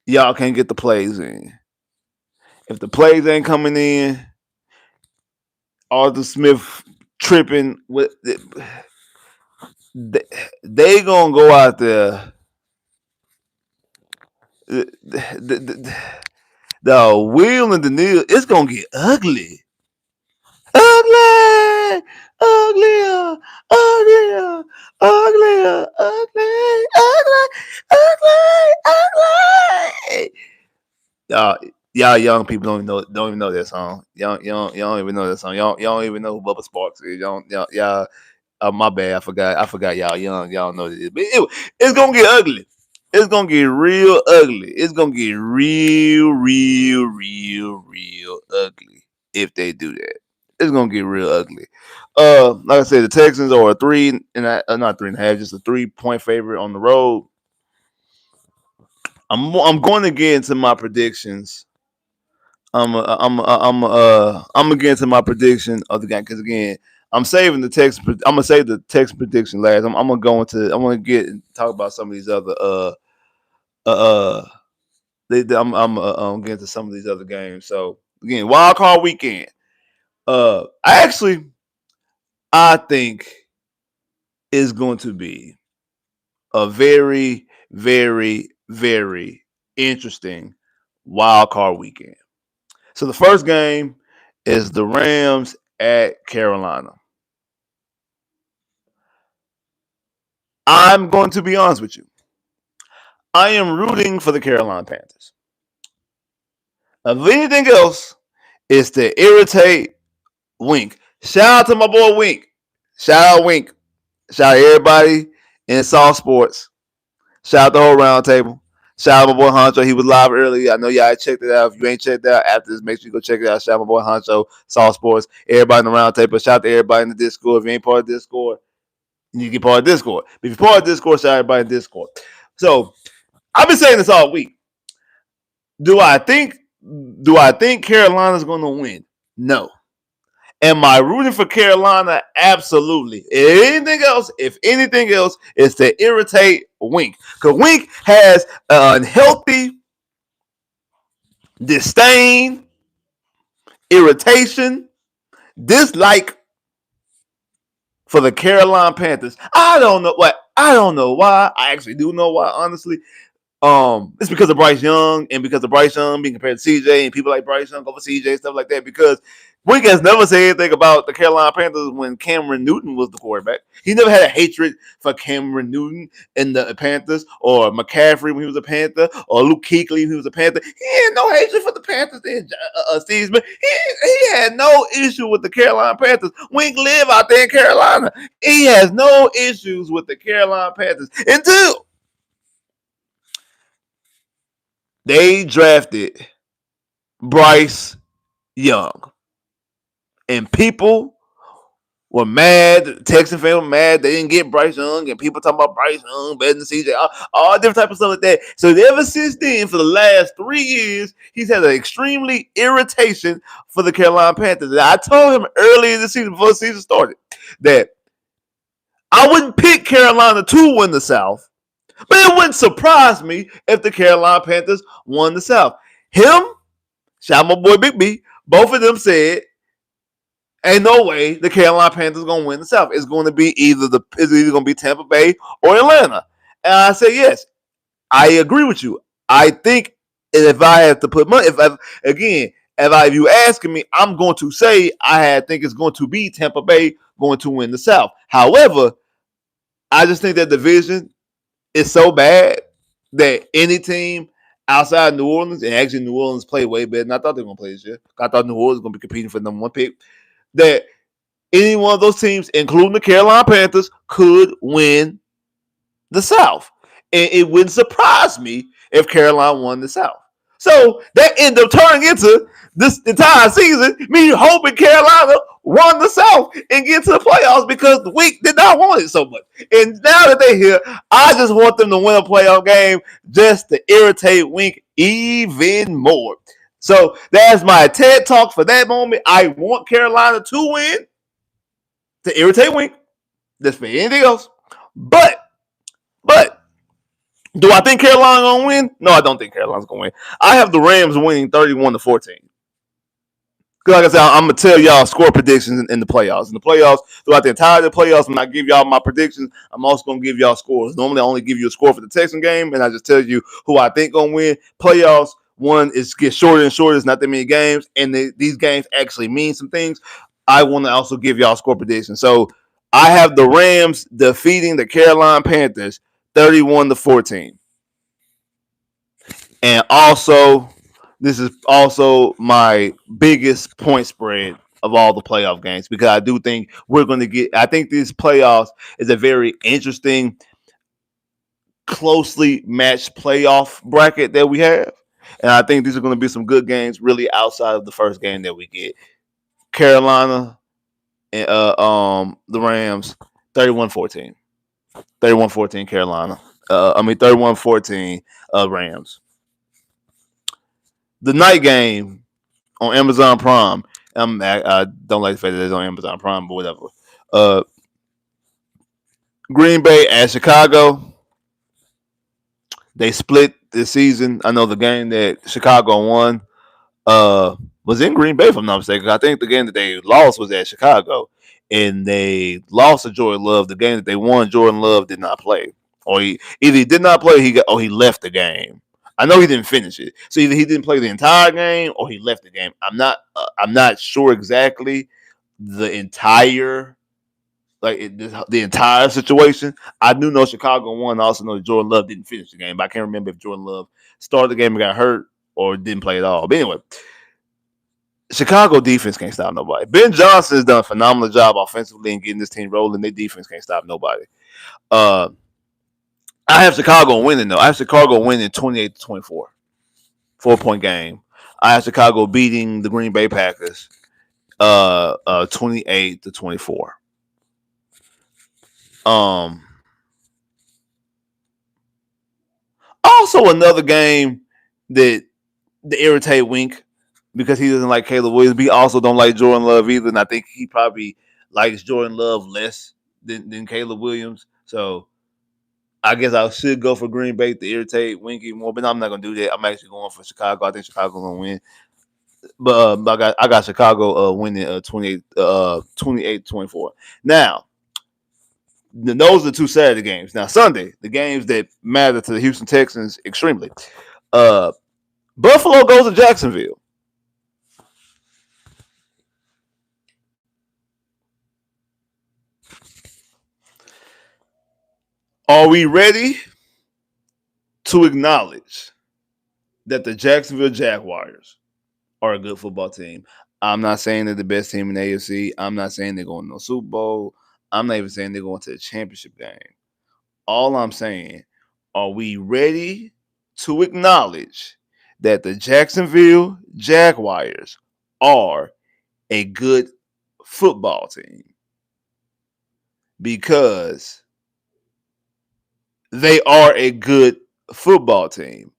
y'all can't get the plays in. If the plays ain't coming in, Arthur Smith tripping with they gonna go out there. The wheel and the nail, it's gonna get ugly. Ugly, uglier, uglier, uglier, ugly, ugly, ugly, ugly. Y'all young people don't even know that song. Y'all don't even know that song. Y'all don't even know who Bubba Sparks is. Y'all my bad. I forgot y'all young. Y'all know this. But it's gonna get ugly. It's gonna get real ugly. It's gonna get real ugly if they do that. It's gonna get real ugly. Like I said, the Texans are a not 3.5, just a 3-point favorite on the road. I'm going to get into my predictions. I'm gonna get into my prediction of the game, because again, I'm saving the text. I'm gonna save the text prediction last. I'm gonna go into. I'm gonna get and talk about some of these other. I'm getting to some of these other games. So again, wild card weekend. I think is going to be a very, very, very interesting wild card weekend. So the first game is the Rams at Carolina. I'm going to be honest with you. I am rooting for the Carolina Panthers. If anything else, is to irritate Wink. Shout out to my boy Wink. Shout out Wink. Shout out everybody in Soft Sports. Shout out the whole round table. Shout out my boy Honcho. He was live earlier. I know y'all checked it out. If you ain't checked it out after this, make sure you go check it out. Shout out my boy Honcho, Soft Sports. Everybody in the round table. Shout out to everybody in the Discord. If you ain't part of Discord, you can get part of Discord. If you're part of Discord, shout out everybody in Discord. So I've been saying this all week. Do I think Carolina's going to win? No. Am I rooting for Carolina? Absolutely. If anything else, is to irritate Wink. Because Wink has an unhealthy disdain, irritation, dislike for the Carolina Panthers. I don't know why. I actually do know why, honestly. It's because of Bryce Young, and because of Bryce Young being compared to CJ, and people like Bryce Young over CJ, stuff like that. Because Wink has never said anything about the Carolina Panthers when Cameron Newton was the quarterback. He never had a hatred for Cameron Newton and the Panthers, or McCaffrey when he was a Panther, or Luke Kuechly when he was a Panther. He had no hatred for the Panthers. Steve Smith. He had no issue with the Carolina Panthers. Wink live out there in Carolina. He has no issues with the Carolina Panthers until they drafted Bryce Young. And people were mad. The Texan fans were mad they didn't get Bryce Young, and people talking about Bryce Young better than CJ, all different type of stuff like that. So ever since then, for the last 3 years, he's had an extremely irritation for the Carolina Panthers. And I told him earlier this season, before the season started, that I wouldn't pick Carolina to win the South, but it wouldn't surprise me if the Carolina Panthers won the South. Him, shout out my boy Big B, both of them said, ain't no way the Carolina Panthers gonna win the South. It's going to be either gonna be Tampa Bay or Atlanta. And I say yes, I agree with you. I think if I have to put money, if you asking me, I'm going to say I think it's going to be Tampa Bay going to win the South. However, I just think that division is so bad that any team outside New Orleans, and actually New Orleans played way better than I thought they were going to play this year. I thought New Orleans was going to be competing for the number 1 pick. That any one of those teams, including the Carolina Panthers, could win the South. And it wouldn't surprise me if Carolina won the South. So that ended up turning into this entire season, me hoping Carolina won the South and get to the playoffs because the Wink did not want it so much. And now that they're here, I just want them to win a playoff game just to irritate Wink even more. So that's my TED Talk for that moment. I want Carolina to win to irritate Wink. Just for anything else. But do I think Carolina gonna win? No, I don't think Carolina's gonna win. I have the Rams winning 31-14. Like I said, I'm gonna tell y'all score predictions in the playoffs. In the playoffs, throughout the entire playoffs, when I give y'all my predictions, I'm also gonna give y'all scores. Normally, I only give you a score for the Texan game, and I just tell you who I think gonna win. Playoffs, one is get shorter and shorter. It's not that many games, and these games actually mean some things. I want to also give y'all score predictions. So I have the Rams defeating the Carolina Panthers 31-14. And also, this is also my biggest point spread of all the playoff games because I do think we're going to get. I think these playoffs is a very interesting, closely matched playoff bracket that we have, and I think these are going to be some good games, really outside of the first game that we get. Carolina and the Rams 31-14. 31-14 Carolina. 31-14 Rams. The night game on Amazon Prime. I don't like the fact that it's on Amazon Prime, but whatever. Green Bay at Chicago. They split this season. I know the game that Chicago won was in Green Bay, if I'm not mistaken. I think the game that they lost was at Chicago, and they lost to Jordan Love. The game that they won, Jordan Love did not play, or he did not play. He left the game. I know he didn't finish it, so either he didn't play the entire game or he left the game. I'm not sure exactly the entire the entire situation. I do know Chicago won. I also know that Jordan Love didn't finish the game, but I can't remember if Jordan Love started the game and got hurt or didn't play at all. But anyway, Chicago defense can't stop nobody. Ben Johnson has done a phenomenal job offensively in getting this team rolling. Their defense can't stop nobody. I have Chicago winning, though. I have Chicago winning 28-24. 4-point game. I have Chicago beating the Green Bay Packers 28-24. Also another game that irritate Wink because he doesn't like Caleb Williams. But he also don't like Jordan Love either, and I think he probably likes Jordan Love less than Caleb Williams. So I guess I should go for Green Bay to irritate Winky more, but I'm not gonna do that. I'm actually going for Chicago. I think Chicago's gonna win. But I got Chicago winning 28-24. Now, those are 2 Saturday games. Now, Sunday, the games that matter to the Houston Texans extremely. Buffalo goes to Jacksonville. Are we ready to acknowledge that the Jacksonville Jaguars are a good football team? I'm not saying they're the best team in the AFC. I'm not saying they're going to the Super Bowl. I'm not even saying they're going to the championship game. All I'm saying, are we ready to acknowledge that the Jacksonville Jaguars are a good football team? because they are a good football team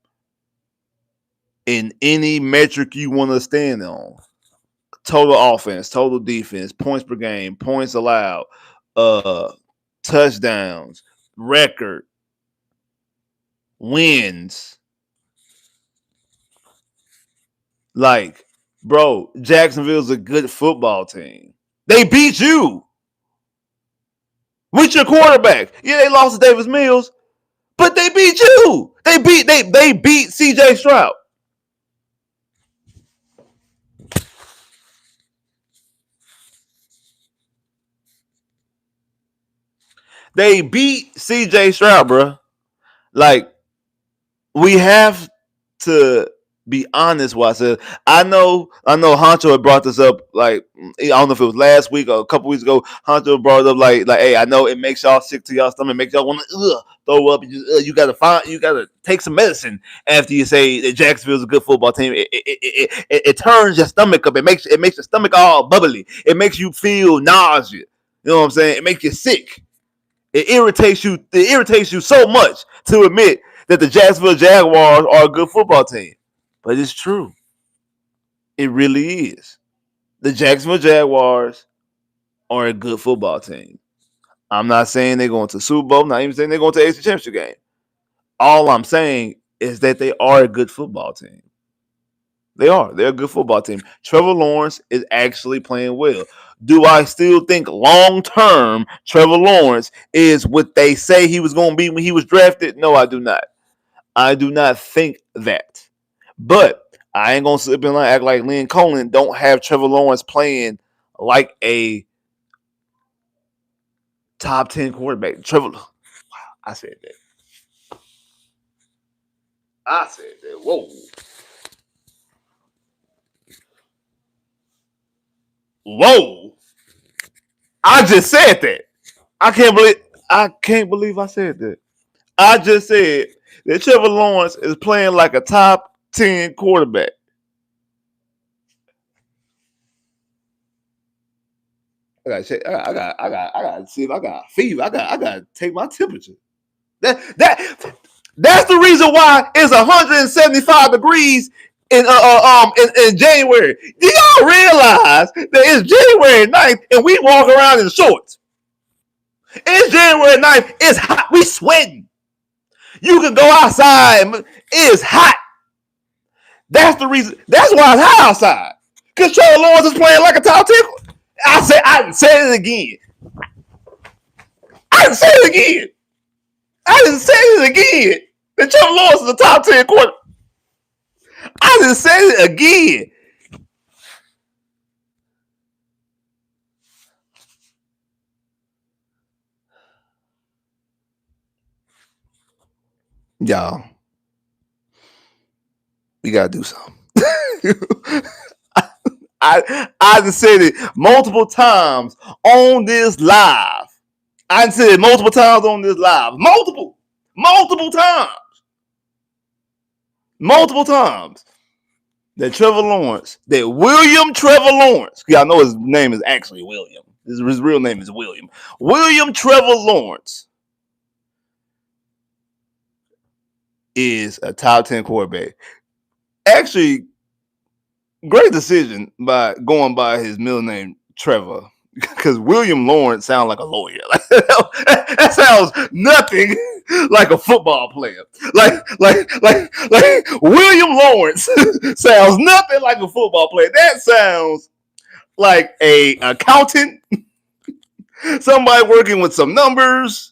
in any metric you want to stand on. Total offense, total defense, points per game, points allowed, touchdowns, record, wins. Like, bro, Jacksonville's a good football team. They beat you with your quarterback. Yeah, they lost to Davis Mills, but they beat you. They beat CJ Stroud. They beat CJ Stroud, bro. Like, we have to be honest. What I said, I know Honcho had brought this up. Like, I don't know if it was last week or a couple weeks ago. Honcho brought it up like, hey, I know it makes y'all sick to y'all stomach, makes y'all want to throw up. You gotta take some medicine after you say that Jacksonville's a good football team. It turns your stomach up. It makes your stomach all bubbly. It makes you feel nausea. You know what I'm saying? It makes you sick. It irritates you. It irritates you so much to admit that the Jacksonville Jaguars are a good football team. But it's true. It really is. The Jacksonville Jaguars are a good football team. I'm not saying they're going to the Super Bowl. I'm not even saying they're going to the AFC Championship game. All I'm saying is that they are a good football team. They are. They're a good football team. Trevor Lawrence is actually playing well. Do I still think long-term Trevor Lawrence is what they say he was going to be when he was drafted? No, I do not. I do not think that. But I ain't going to sit up and act like Lynn Cohen don't have Trevor Lawrence playing like a top 10 quarterback. Trevor, wow, I said that. I said that. Whoa. Whoa. I just said that. I can't believe I said that. I just said that Trevor Lawrence is playing like a top 10 quarterback. I gotta check. I gotta see if I got a fever. I gotta take my temperature. That's the reason why it's 175 degrees in January. Do y'all realize that it's January 9th and we walk around in shorts? It's January 9th. It's hot. We sweating. You can go outside. It's hot. That's the reason. That's why it's hot outside. Because Trevor Lawrence is playing like a top 10. I didn't say it again. I didn't say it again. That Trevor Lawrence is a top 10 quarterback. I didn't say it again. Y'all, we gotta do something. I just said it multiple times on this live. I said it multiple times on this live. Multiple times. That William Trevor Lawrence. Y'all know his name is actually William. His real name is William. William Trevor Lawrence is a top 10 quarterback. Actually, great decision by going by his middle name, Trevor. Because William Lawrence sounds like a lawyer. That sounds nothing like a football player. Like William Lawrence sounds nothing like a football player. That sounds like a accountant, somebody working with some numbers.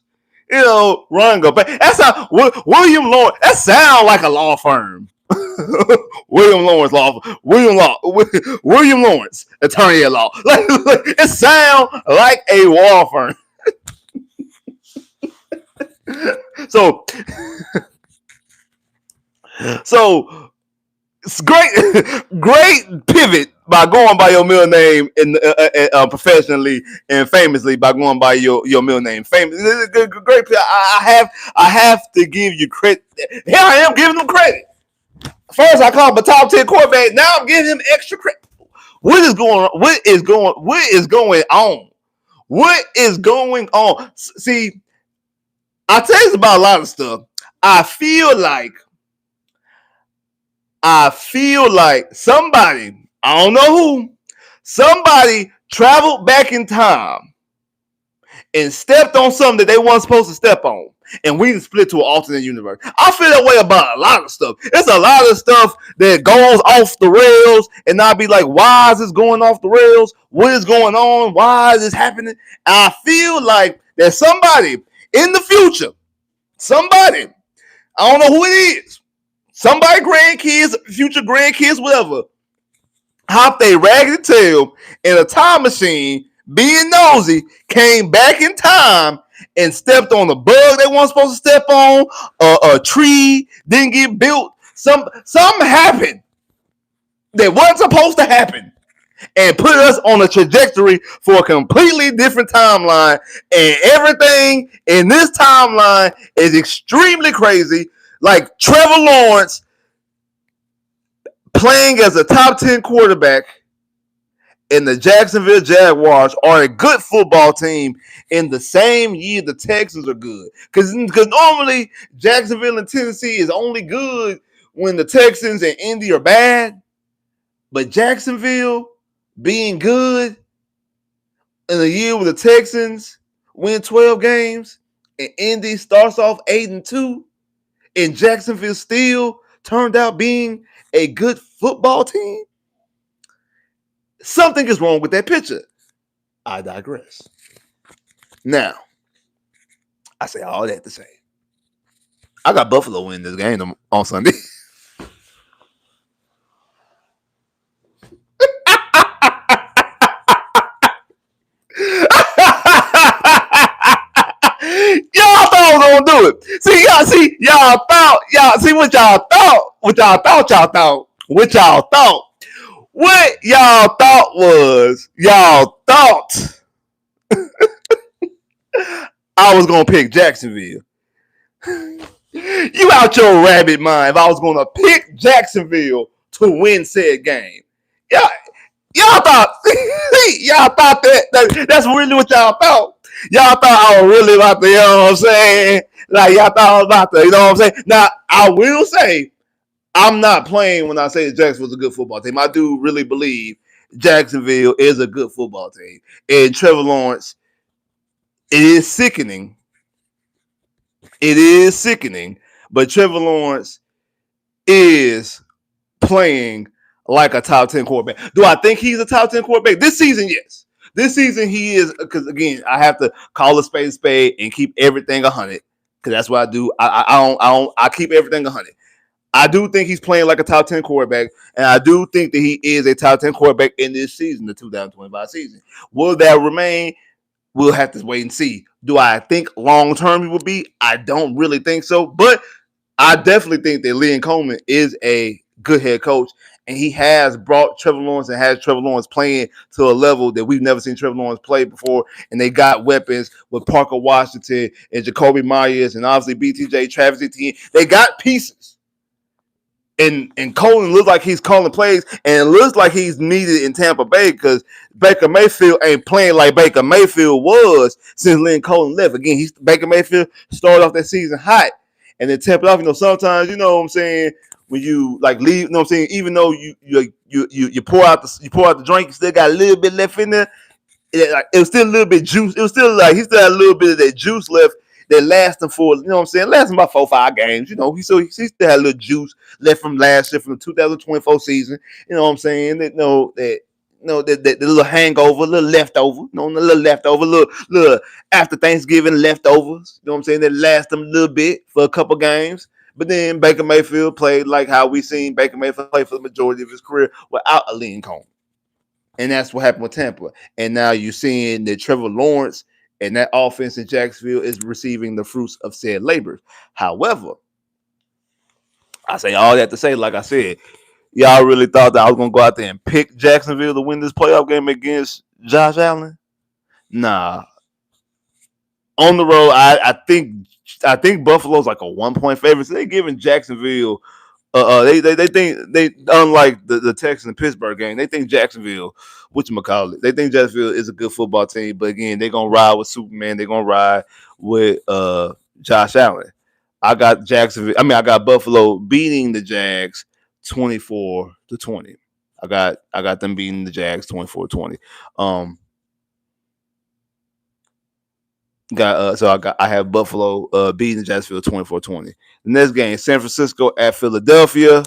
Run go back. That's how William Lawrence. That sounds like a law firm. William Lawrence William Lawrence, attorney at law. It sounds like a law firm. So it's great pivot by going by your middle name professionally and famously by going by your middle name. Great pivot. I have to give you credit. Here I am giving them credit. First, I call him a top 10 quarterback. Now I'm giving him extra credit. What is going on? What is going on? See, I'll tell you about a lot of stuff. I feel like somebody, I don't know who, somebody traveled back in time and stepped on something that they weren't supposed to step on. And we split to an alternate universe. I feel that way about a lot of stuff. It's a lot of stuff that goes off the rails, and I'll be like, why is this going off the rails? What is going on? Why is this happening? I feel like there's somebody in the future, somebody, I don't know who it is, somebody, grandkids, future grandkids, whatever, hopped a raggedy tail in a time machine, being nosy, came back in time and stepped on a bug they weren't supposed to step on, a tree didn't get built, something happened that wasn't supposed to happen, and put us on a trajectory for a completely different timeline. And everything in this timeline is extremely crazy. Like Trevor Lawrence playing as a top 10 quarterback, and the Jacksonville Jaguars are a good football team in the same year the Texans are good. Because normally Jacksonville and Tennessee is only good when the Texans and Indy are bad. But Jacksonville being good in a year where the Texans win 12 games and Indy starts off 8-2, and Jacksonville still turned out being a good football team, something is wrong with that picture. I digress. Now, I say all that to say, I got Buffalo win this game on Sunday. Y'all thought I was gonna do it. Y'all thought. What y'all thought. What y'all thought was, y'all thought I was gonna pick Jacksonville. You out your rabbit mind if I was gonna pick Jacksonville to win said game. Y'all thought that's really what y'all thought. Y'all thought I was really about to, you know what I'm saying? Like, y'all thought I was about to, you know what I'm saying? Now, I will say, I'm not playing when I say Jacksonville's a good football team. I do really believe Jacksonville is a good football team. And Trevor Lawrence, it is sickening. But Trevor Lawrence is playing like a top 10 quarterback. Do I think he's a top 10 quarterback? This season, yes. This season he is, because again, I have to call a spade and keep everything 100, because that's what I do. I keep everything 100. I do think he's playing like a top 10 quarterback, and I do think that he is a top 10 quarterback in this season, the 2025 season. Will that remain? We'll have to wait and see. Do I think long term he will be? I don't really think so, but I definitely think that Liam Coleman is a good head coach, and he has brought Trevor Lawrence and has Trevor Lawrence playing to a level that we've never seen Trevor Lawrence play before. And they got weapons with Parker Washington and Jacoby Myers and obviously BTJ, Travis Etienne. They got pieces. And Coleman looks like he's calling plays, and it looks like he's needed in Tampa Bay, because Baker Mayfield ain't playing like Baker Mayfield was since Lynn Coleman left. Again, Baker Mayfield started off that season hot, and then tapped off. Sometimes, you know what I'm saying, when you like leave, you know what I'm saying, even though you pour out the drink, you still got a little bit left in there. It was still a little bit juice. It was still like he still had a little bit of that juice left that lasted for, you know what I'm saying, lasting about 4-5 games. He still had a little juice left from last year, from the 2024 season. You know what I'm saying? That the little hangover, a little leftover, little after Thanksgiving leftovers. You know what I'm saying? That last them a little bit for a couple games. But then Baker Mayfield played like how we seen Baker Mayfield play for the majority of his career without a Liam Coleman. And that's what happened with Tampa. And now you're seeing that Trevor Lawrence and that offense in Jacksonville is receiving the fruits of said labor. However, I say all that to say, like I said, y'all really thought that I was going to go out there and pick Jacksonville to win this playoff game against Josh Allen? Nah. On the road, I think Buffalo's like a 1-point favorite. So they're giving Jacksonville They think they unlike the Texans and Pittsburgh game. They think Jacksonville, whatchamacallit, they think Jacksonville is a good football team. But again, they're gonna ride with Superman. They're gonna ride with Josh Allen. I got Jacksonville. I mean, I got Buffalo beating the Jags 24-20. I got them beating the Jags 24-20. I have Buffalo beating Jacksonville 24-20. The next game, San Francisco at Philadelphia.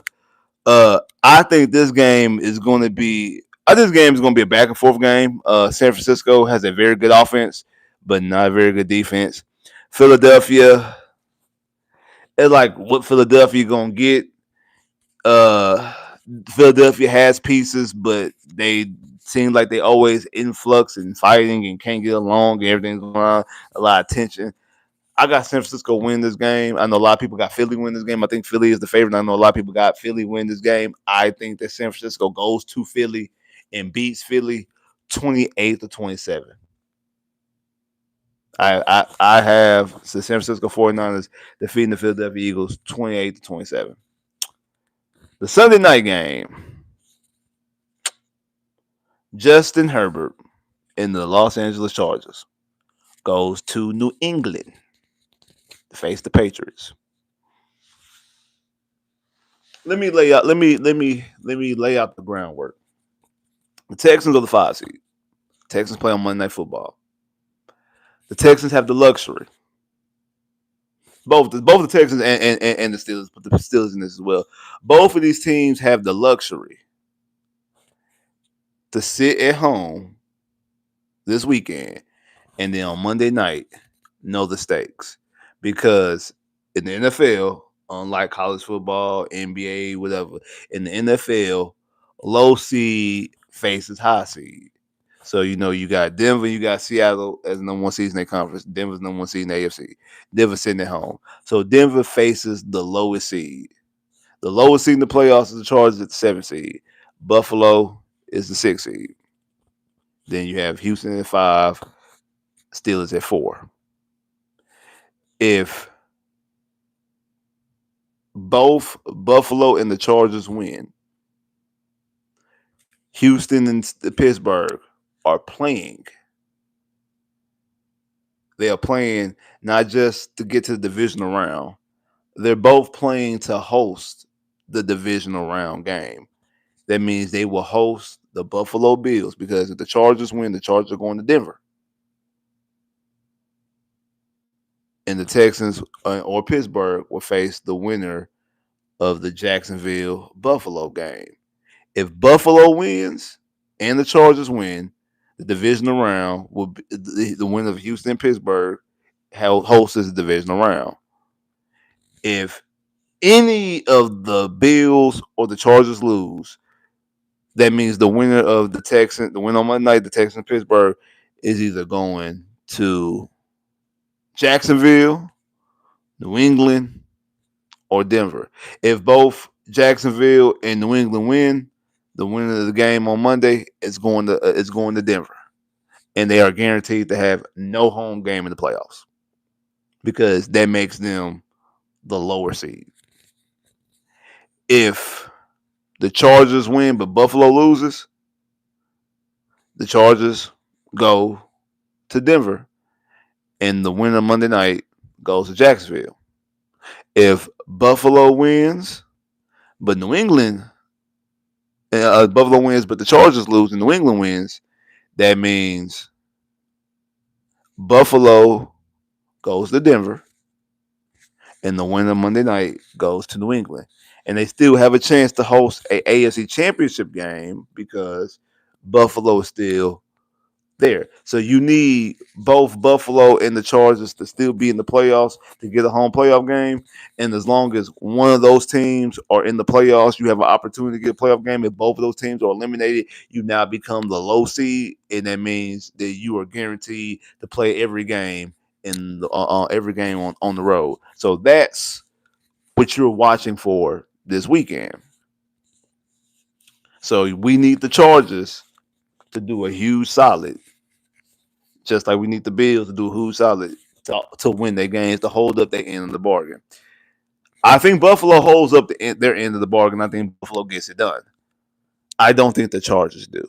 I think this game is going to be. This game is going to be a back and forth game. San Francisco has a very good offense, but not a very good defense. Philadelphia, it's like what Philadelphia going to get. Uh, Philadelphia has pieces, but they seem like they always in flux and fighting and can't get along and everything's going on. A lot of tension. I got San Francisco win this game. I know a lot of people got Philly win this game. I think Philly is the favorite. I know a lot of people got Philly win this game. I think that San Francisco goes to Philly and beats Philly 28-27. I have the San Francisco 49ers defeating the Philadelphia Eagles 28-27. The Sunday night game, Justin Herbert and the Los Angeles Chargers goes to New England to face the Patriots. Let me lay out the groundwork. The Texans are the 5 seed. Texans play on Monday Night Football. The Texans have the luxury. Both the Texans and the Steelers, but the Steelers in this as well. Both of these teams have the luxury to sit at home this weekend and then on Monday night know the stakes. Because in the NFL, unlike college football, NBA, whatever, in the NFL, low seed faces high seed. So, you got Denver, you got Seattle as number 1 seed in their conference. Denver's number 1 seed in the AFC. Denver sitting at home. So, Denver faces the lowest seed. The lowest seed in the playoffs is the Chargers at the 7th seed. Buffalo is the 6th seed. Then you have Houston at 5, Steelers at 4. If both Buffalo and the Chargers win, Houston and Pittsburgh are playing. They are playing not just to get to the divisional round. They're both playing to host the divisional round game. That means they will host the Buffalo Bills because if the Chargers win, the Chargers are going to Denver. And the Texans or Pittsburgh will face the winner of the Jacksonville-Buffalo game. If Buffalo wins and the Chargers win, the divisional round will be the winner of Houston and Pittsburgh hosts the divisional round. If any of the Bills or the Chargers lose, that means the winner of the winner on Monday night, the Texans and Pittsburgh, is either going to Jacksonville, New England, or Denver. If both Jacksonville and New England win, the winner of the game on Monday is going to Denver, and they are guaranteed to have no home game in the playoffs because that makes them the lower seed. If the Chargers win but Buffalo loses, the Chargers go to Denver, and the winner Monday night goes to Jacksonville. If Buffalo wins but Buffalo wins but the Chargers lose and New England wins, that means Buffalo goes to Denver, and the winner Monday night goes to New England. And they still have a chance to host a AFC Championship game because Buffalo is still there. So you need both Buffalo and the Chargers to still be in the playoffs to get a home playoff game. And as long as one of those teams are in the playoffs, you have an opportunity to get a playoff game. If both of those teams are eliminated, you now become the low seed, and that means that you are guaranteed to play every game on the road. So that's what you're watching for this weekend. So we need the Chargers to do a huge solid, just like we need the Bills to do a huge solid to win their games, to hold up their end of the bargain. I think Buffalo holds up their end of the bargain. I think Buffalo gets it done. I don't think the Chargers do.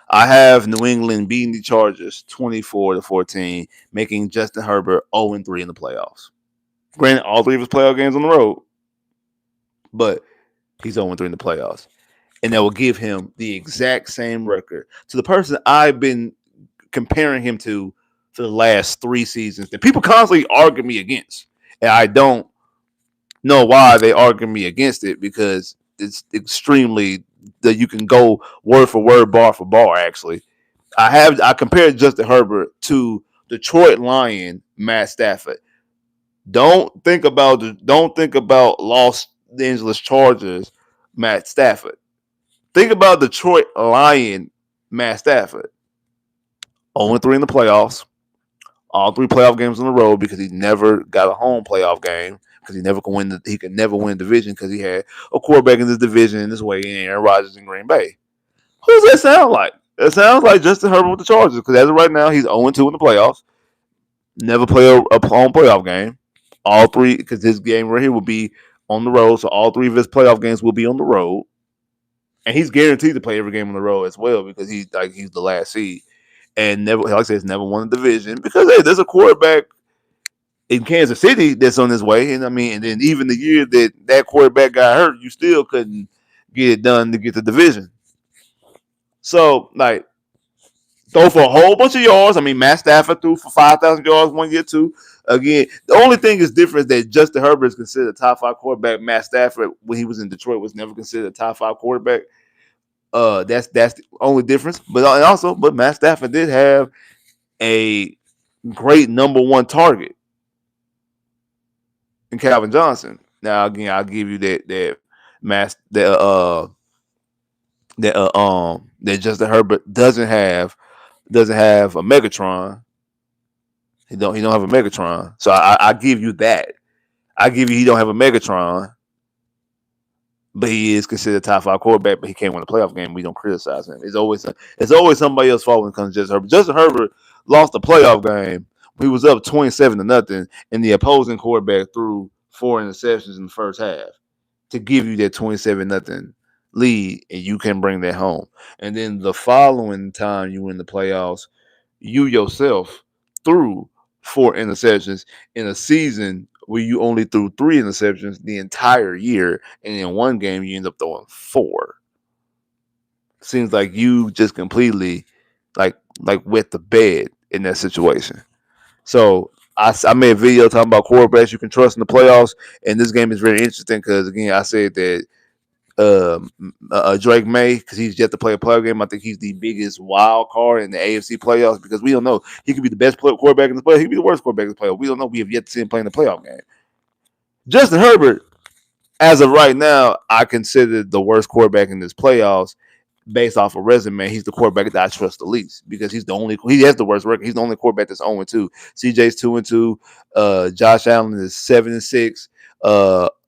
I have New England beating the Chargers 24-14, making Justin Herbert 0-3 in the playoffs. Granted, all three of his playoff games on the road, but he's 0-3 in the playoffs. And that will give him the exact same record to the person I've been comparing him to for the last 3 seasons that people constantly argue me against. And I don't know why they argue me against it, because it's extremely that you can go word for word, bar for bar. Actually, I compared Justin Herbert to Detroit Lion Matt Stafford. Don't think about Los Angeles Chargers Matt Stafford. Think about Detroit Lion Matt Stafford. 0-3 in the playoffs. All 3 playoff games on the road because he never got a home playoff game because he could never win a division because he had a quarterback in this division in this way in Aaron Rodgers in Green Bay. Who does that sound like? It sounds like Justin Herbert with the Chargers because as of right now he's 0-2 in the playoffs. Never play a home playoff game. All 3 because this game right here will be on the road, so all 3 of his playoff games will be on the road, and he's guaranteed to play every game on the road as well because he's the last seed. And never, like I said, has never won a division because hey, there's a quarterback in Kansas City that's on his way. And I mean, and then even the year that quarterback got hurt, you still couldn't get it done to get the division. So, like, throw for a whole bunch of yards. I mean, Matt Stafford threw for 5,000 yards 1 year too. Again, the only thing is different is that Justin Herbert is considered a top 5 quarterback. Matt Stafford, when he was in Detroit, was never considered a top 5 quarterback. That's the only difference. But Matt Stafford did have a great number 1 target in Calvin Johnson. Now again, I'll give you that Justin Herbert doesn't have a Megatron. He don't have a Megatron. So I give you that. I give you he don't have a Megatron. But he is considered a top 5 quarterback, but he can't win a playoff game. We don't criticize him. It's always somebody else's fault when it comes to Justin Herbert. Justin Herbert lost a playoff game. He was up 27-0, and the opposing quarterback threw 4 interceptions in the first half to give you that 27-0 lead, and you can bring that home. And then the following time you win the playoffs, you yourself threw 4 interceptions in a season where you only threw 3 interceptions the entire year, and in one game you end up throwing 4. Seems like you just completely like wet the bed in that situation. So I made a video talking about quarterbacks you can trust in the playoffs, and this game is very interesting because again I said that Drake May, because he's yet to play a playoff game. I think he's the biggest wild card in the AFC playoffs because we don't know. He could be the best quarterback in the playoffs. He could be the worst quarterback in the playoffs. We don't know. We have yet to see him play in the playoff game. Justin Herbert, as of right now, I consider the worst quarterback in this playoffs based off of resume. He's the quarterback that I trust the least because he has the worst record. He's the only quarterback that's 0-2. CJ's 2-2. Josh Allen is 7-6.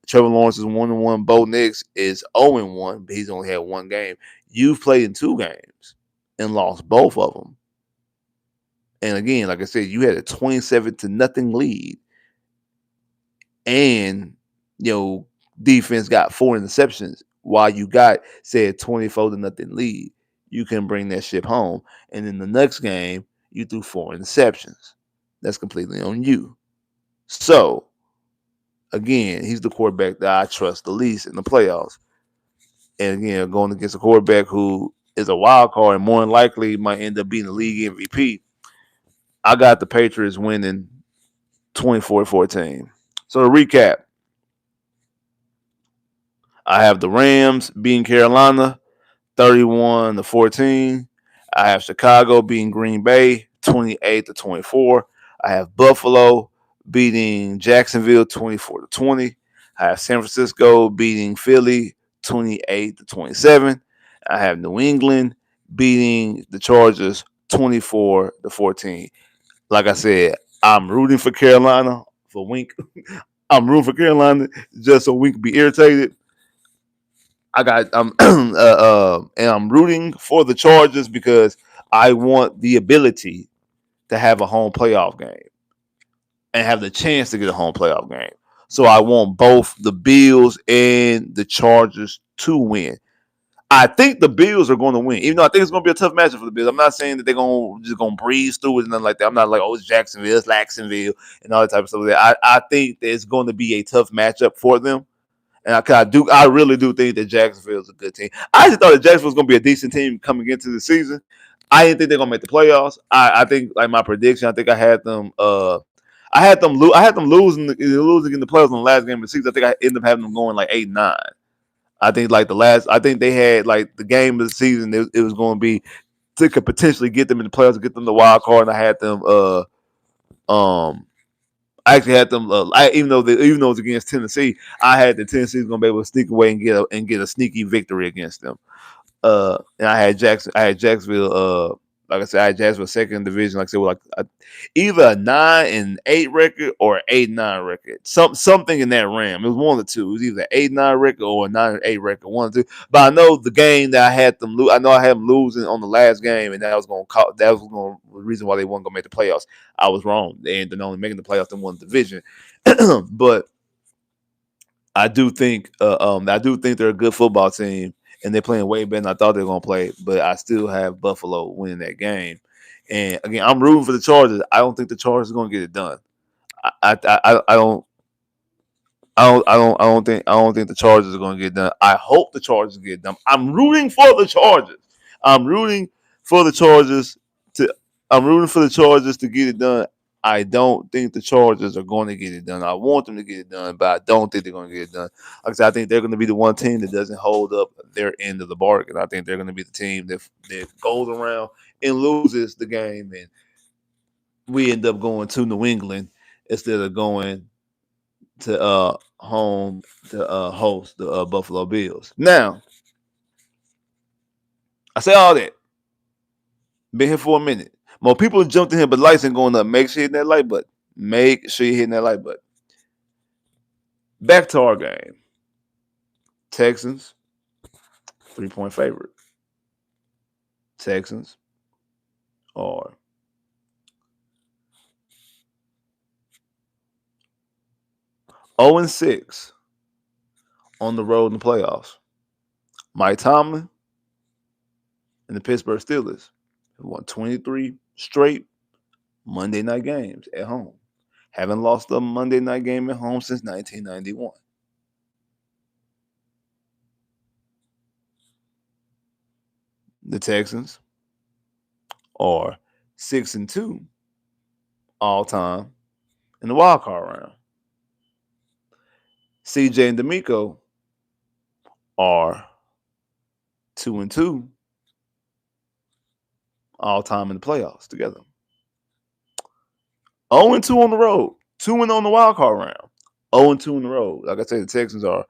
Trevor Lawrence is 1-1. Bo Nix is 0-1, but he's only had 1 game. You've played in 2 games and lost both of them. And again, like I said, you had a 27-0 lead, and defense got 4 interceptions while you got said 24-0 lead. You can bring that ship home, and in the next game you threw 4 interceptions. That's completely on you. So. Again, he's the quarterback that I trust the least in the playoffs. And again, going against a quarterback who is a wild card and more than likely might end up being the league MVP, I got the Patriots winning 24-14. So to recap, I have the Rams beating Carolina 31-14. I have Chicago beating Green Bay 28-24. I have Buffalo beating Jacksonville 24-20. I have San Francisco beating Philly 28-27. I have New England beating the Chargers 24-14. Like I said, I'm rooting for Carolina for Wink. I'm rooting for Carolina just so Wink can be irritated. And I'm rooting for the Chargers because I want the ability to have a home playoff game and have the chance to get a home playoff game. So I want both the Bills and the Chargers to win. I think the Bills are going to win, even though I think it's going to be a tough matchup for the Bills. I'm not saying that they're going to just going to breeze through it and nothing like that. I'm not like, oh, it's Jacksonville, it's Laxonville, and all that type of stuff. I think that it's going to be a tough matchup for them. And I really do think that Jacksonville is a good team. I just thought that Jacksonville was going to be a decent team coming into the season. I didn't think they're going to make the playoffs. I think like my prediction. I think I had them. I had them losing in the playoffs in the last game of the season. I think I ended up having them going like 8-9. I think like I think they had like the game of the season. It was going to be to could potentially get them in the playoffs, get them the wild card, and I had them. I actually had them. Even though it's against Tennessee, I had the Tennessee going to be able to sneak away and get a sneaky victory against them. And I had Jacksonville. Like I said, I had Jacksonville second division. Like I said, either a 9-8 record or an 8-9 record. Something in that realm. It was one of the two. It was either an 8-9 record or a 9-8 record. One of the two. But I know the game that I had them lose. I know I had them losing on the last game, and that was the reason why they weren't going to make the playoffs. I was wrong. They ended up only making the playoffs in one division. But I do think they're a good football team. And they're playing way better than I thought they were going to play. But I still have Buffalo winning that game. And again, I'm rooting for the Chargers. I don't think the Chargers are going to get it done. I don't think the Chargers are going to get it done. I hope the Chargers get it done. I'm rooting for the Chargers. I'm rooting for the Chargers to get it done. I don't think the Chargers are going to get it done. I want them to get it done, but I don't think they're going to get it done. Like I said, I think they're going to be the one team that doesn't hold up their end of the bargain. I think they're going to be the team that goes around and loses the game, and we end up going to New England instead of going to home to host the Buffalo Bills. Now, I say all that. Been here for a minute. More people jumped in here, but lights ain't going up. Make sure you hit that like button. Make sure you hit that like button. Back to our game. Texans, 3-point favorite. Texans are 0-6 on the road in the playoffs. Mike Tomlin and the Pittsburgh Steelers have won 23 straight Monday night games at home. Haven't lost a Monday night game at home since 1991. The Texans are 6-2 all time in the wild card round. CJ and D'Amico are 2-2 all time in the playoffs together. 0-2 on the road, 2-0 on the wild card round, 0-2 in the road. Like I said, the Texans are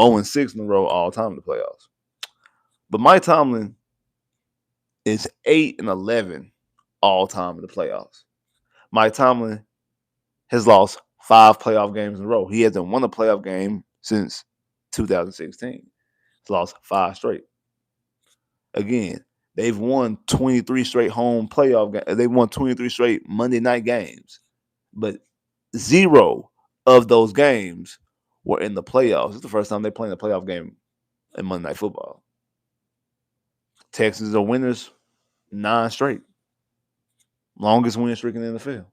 0-6 in the road all time in the playoffs. But Mike Tomlin is 8-11 all time in the playoffs. Mike Tomlin has lost 5 playoff games in a row. He hasn't won a playoff game since 2016. He's lost 5 straight. Again, they've won 23 straight home playoff games. They won 23 straight Monday night games. But 0 of those games were in the playoffs. It's the first time they played a playoff game in Monday Night Football. Texans are winners 9 straight. Longest winning streak in the NFL.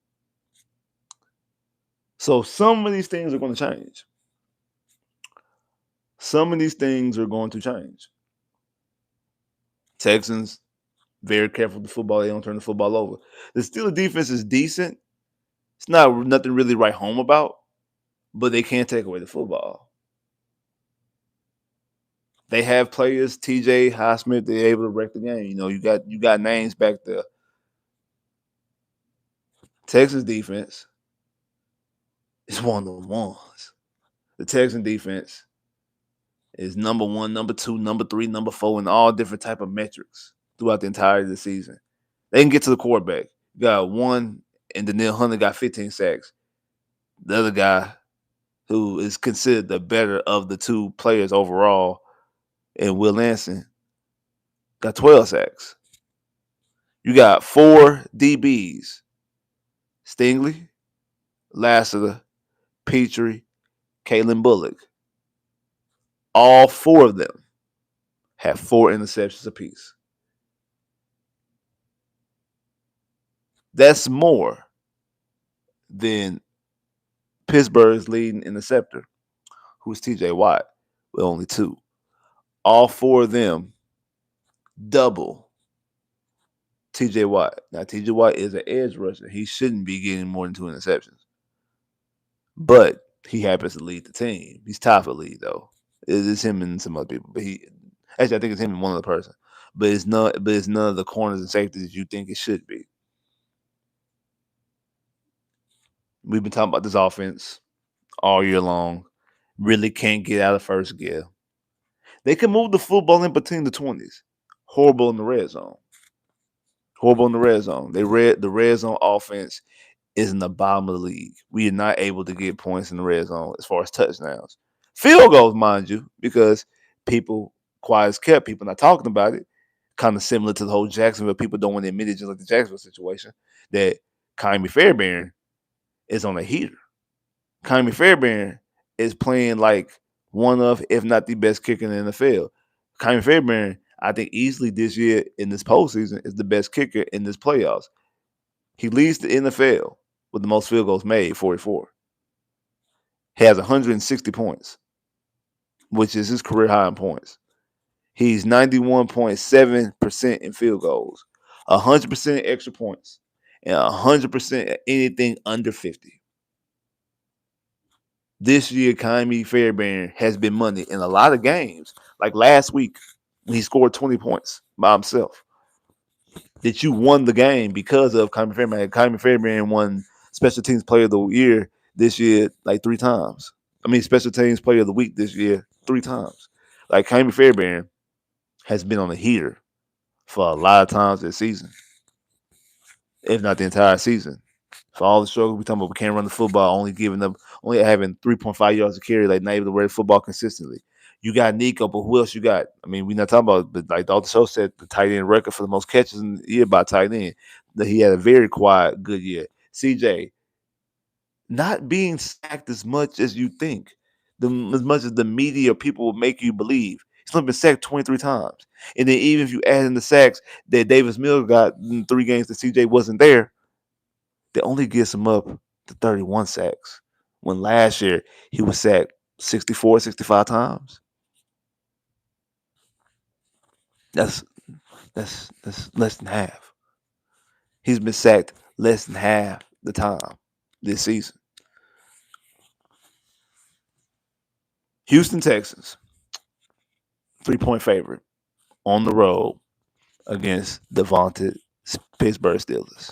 So some of these things are going to change. Texans, very careful with the football. They don't turn the football over. The Steelers defense is decent. It's not nothing really right home about, but they can't take away the football. They have players, TJ, Highsmith, they're able to wreck the game. You know, you got names back there. Texas defense is one of the ones. The Texan defense is number 1, number 2, number 3, number 4 in all different type of metrics throughout the entirety of the season. They can get to the quarterback. You got one, and Danielle Hunter got 15 sacks. The other guy, who is considered the better of the 2 players overall, and Will Anson, got 12 sacks. You got 4 DBs. Stingley, Lassiter, Petrie, Kalen Bullock. All 4 of them have 4 interceptions apiece. That's more than Pittsburgh's leading interceptor, who's TJ Watt, with only 2. All 4 of them double TJ Watt. Now, TJ Watt is an edge rusher. He shouldn't be getting more than 2 interceptions. But he happens to lead the team. He's top of the league, though. It's him and some other people. But I think it's him and one other person. But it's none of the corners and safeties you think it should be. We've been talking about this offense all year long. Really can't get out of first gear. They can move the football in between the 20s. Horrible in the red zone. The red zone offense is in the bottom of the league. We are not able to get points in the red zone as far as touchdowns. Field goals, mind you, because people, quiet as kept, people not talking about it. Kind of similar to the whole Jacksonville. People don't want to admit it, just like the Jacksonville situation, that Kyrie Fairbairn is on a heater. Kyrie Fairbairn is playing like one of, if not the best kicker in the NFL. Kyrie Fairbairn, I think easily this year in this postseason, is the best kicker in this playoffs. He leads the NFL with the most field goals made, 44. He has 160 points, which is his career high in points. He's 91.7% in field goals, 100% extra points, and 100% anything under 50. This year, Kyrie Fairbairn has been money in a lot of games. Like last week, he scored 20 points by himself. That you won the game because of Kyrie Fairbairn. Kyrie Fairbairn won Special Teams Player of the Year this year like 3 times. Special Teams Player of the Week this year 3 times. Like Kyrie Fairbairn has been on a heater for a lot of times this season, if not the entire season. For all the struggles we talking about, we can't run the football, only having 3.5 yards to carry, like not able to run the football consistently. You got Nico, but who else you got? We're not talking about, but like all the show said, the tight end record for the most catches in the year by tight end. That he had a very quiet, good year. CJ, not being sacked as much as you think, as much as the media people will make you believe. He's only been sacked 23 times. And then even if you add in the sacks that Davis Mills got in 3 games that CJ wasn't there, that only gets him up to 31 sacks. When last year he was sacked 64, 65 times. That's less than half. He's been sacked less than half the time this season. Houston Texans, 3-point favorite on the road against the vaunted Pittsburgh Steelers.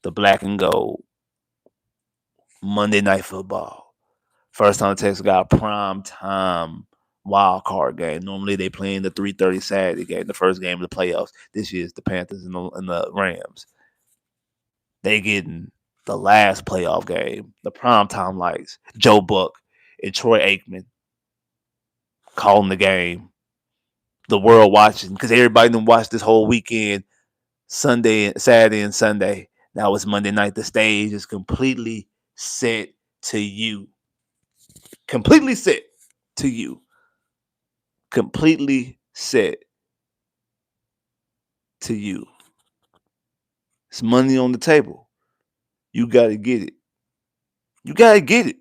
The black and gold Monday Night Football. First time the Texans got a prime time wild card game. Normally they play in the 3:30 Saturday game, the first game of the playoffs. This year's the Panthers and the Rams. They getting the last playoff game, the primetime lights. Joe Buck and Troy Aikman calling the game. The world watching, because everybody done watched this whole weekend, Saturday and Sunday. Now it's Monday night. The stage is completely set to you. Completely set to you. Completely set to you. It's money on the table. You got to get it. You got to get it.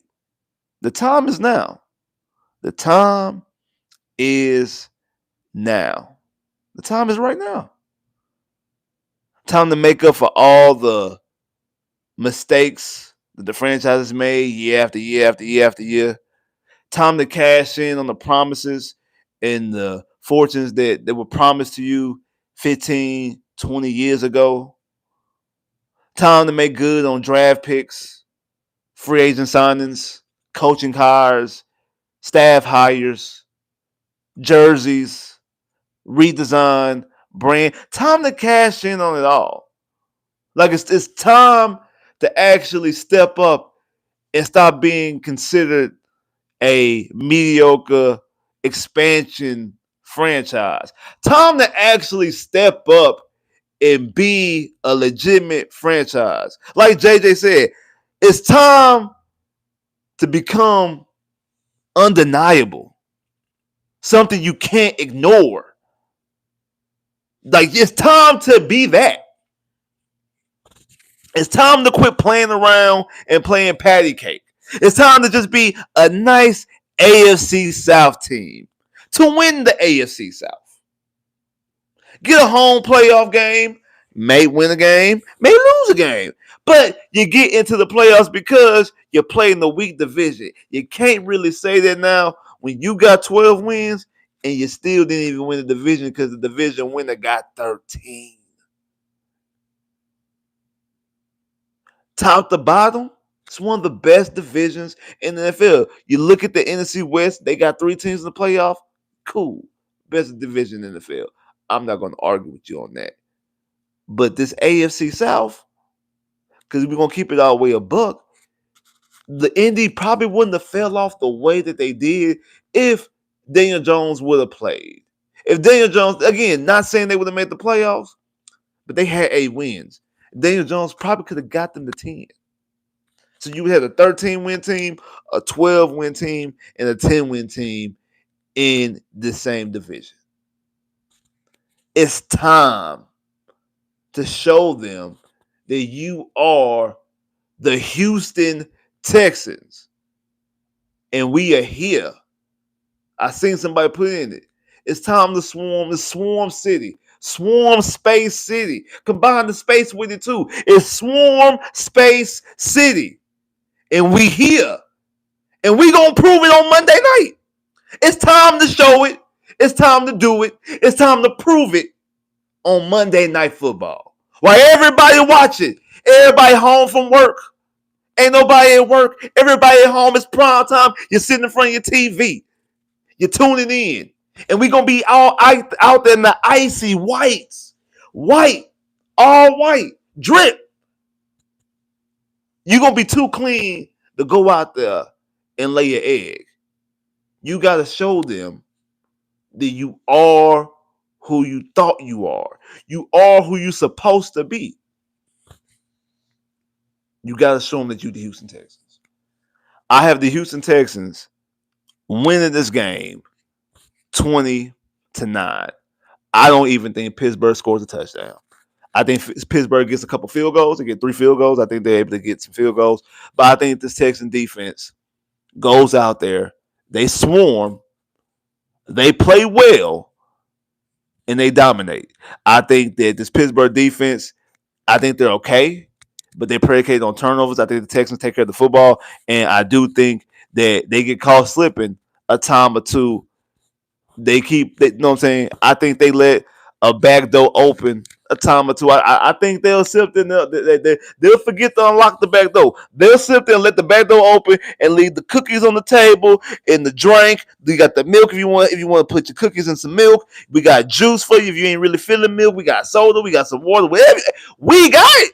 The time is now. The time is now. The time is right now. Time to make up for all the mistakes that the franchise has made year after year after year after year. Time to cash in on the promises and the fortunes that were promised to you 15, 20 years ago. Time to make good on draft picks, free agent signings, coaching hires, staff hires, jerseys, redesign, brand. Time to cash in on it all. Like it's time to actually step up and stop being considered a mediocre expansion franchise. Time to actually step up and be a legitimate franchise. Like JJ said, it's time to become undeniable, something you can't ignore. Like, it's time to be that. It's time to quit playing around and playing patty cake. It's time to just be a nice AFC South team to win the AFC South. Get a home playoff game, may win a game, may lose a game. But you get into the playoffs because you're playing the weak division. You can't really say that now when you got 12 wins and you still didn't even win the division because the division winner got 13. Top to bottom, it's one of the best divisions in the NFL. You look at the NFC West, they got 3 teams in the playoff. Cool. Best division in the NFL. I'm not going to argue with you on that. But this AFC South, because we're going to keep it all the way a buck, the Indy probably wouldn't have fell off the way that they did if Daniel Jones would have played. If Daniel Jones, again, not saying they would have made the playoffs, but they had 8 wins. Daniel Jones probably could have got them to 10. So you had a 13-win team, a 12-win team, and a 10-win team in the same division. It's time to show them that you are the Houston Texans. And we are here. I seen somebody put in it. It's time to swarm. It's Swarm City. Swarm Space City. Combine the space with it too. It's Swarm Space City. And we here. And we gonna prove it on Monday night. It's time to show it. It's time to do it. It's time to prove it on Monday Night Football. While everybody watching, everybody home from work. Ain't nobody at work. Everybody at home. It's prime time. You're sitting in front of your TV. You're tuning in. And we're going to be all out there in the icy whites. White. All white. Drip. You're going to be too clean to go out there and lay your egg. You got to show them that you are who you thought you are. You are who you're supposed to be. You got to show them that you're the Houston Texans. I have the Houston Texans winning this game 20-9. I don't even think Pittsburgh scores a touchdown. I think Pittsburgh gets a couple field goals. They get 3 field goals. I think they're able to get some field goals. But I think this Texan defense goes out there. They swarm. They play well. And they dominate. I think that this Pittsburgh defense, I think they're okay. But they predicate on turnovers. I think the Texans take care of the football. And I do think that they get caught slipping a time or two. You know what I'm saying? I think they let a back door open a time or two. I think they'll sit there. They'll forget to unlock the back door. They'll sit there and let the back door open and leave the cookies on the table and the drink. You got the milk if you want. If you want to put your cookies in some milk, we got juice for you. If you ain't really feeling milk, we got soda. We got some water. Whatever we got it.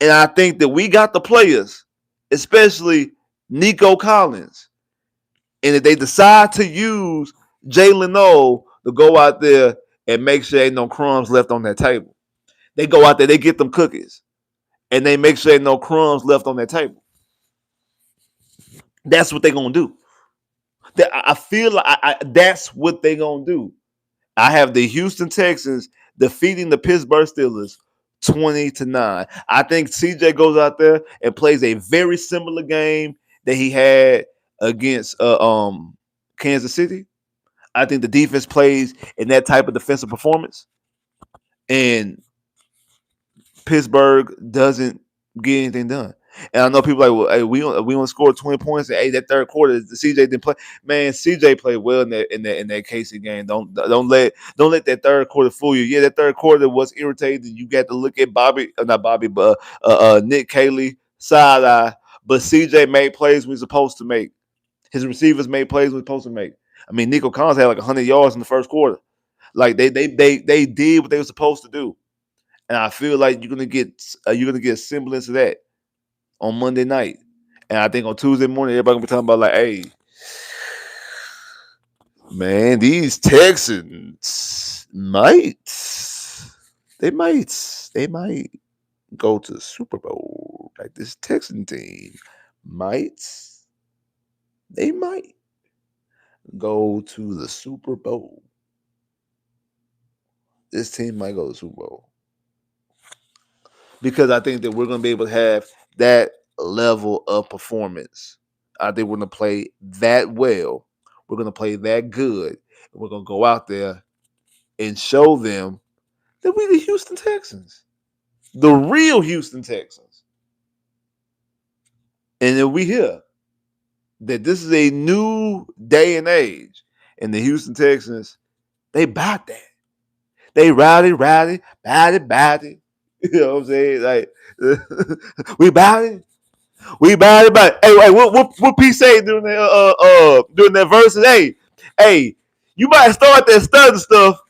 And I think that we got the players, especially Nico Collins. And if they decide to use Jalen O to go out there and make sure ain't no crumbs left on that table, they go out there, they get them cookies, and they make sure ain't no crumbs left on that table. That's what they're going to do. I feel like that's what they're going to do. I have the Houston Texans defeating the Pittsburgh Steelers 20-9. I think CJ goes out there and plays a very similar game that he had against Kansas City. I think the defense plays in that type of defensive performance, and Pittsburgh doesn't get anything done. And I know people like, well, hey, we only scored 20 points. And, hey, that third quarter, the CJ didn't play. Man, CJ played well in that Casey game. Don't let that third quarter fool you. Yeah, that third quarter was irritating. You got to look at Nick Caley side eye, but CJ made plays we supposed to make. His receivers made plays we supposed to make. I mean, Nico Collins had like 100 yards in the first quarter. Like they did what they were supposed to do, and I feel like you're gonna get a semblance of that on Monday night. And I think on Tuesday morning, everybody gonna be talking about like, hey, man, these Texans might go to the Super Bowl. Like this Texan team might. they might go to the Super Bowl. This team might go to the Super Bowl. Because I think that we're going to be able to have that level of performance. I think we're going to play that well. We're going to play that good. And we're going to go out there and show them that we're the Houston Texans. The real Houston Texans. And then we hear that this is a new day and age. And the Houston Texans, they bought that. They rowdy. You know what I'm saying? Like, we bought it. But hey, what P say during that verses? Hey, you might start that studying stuff,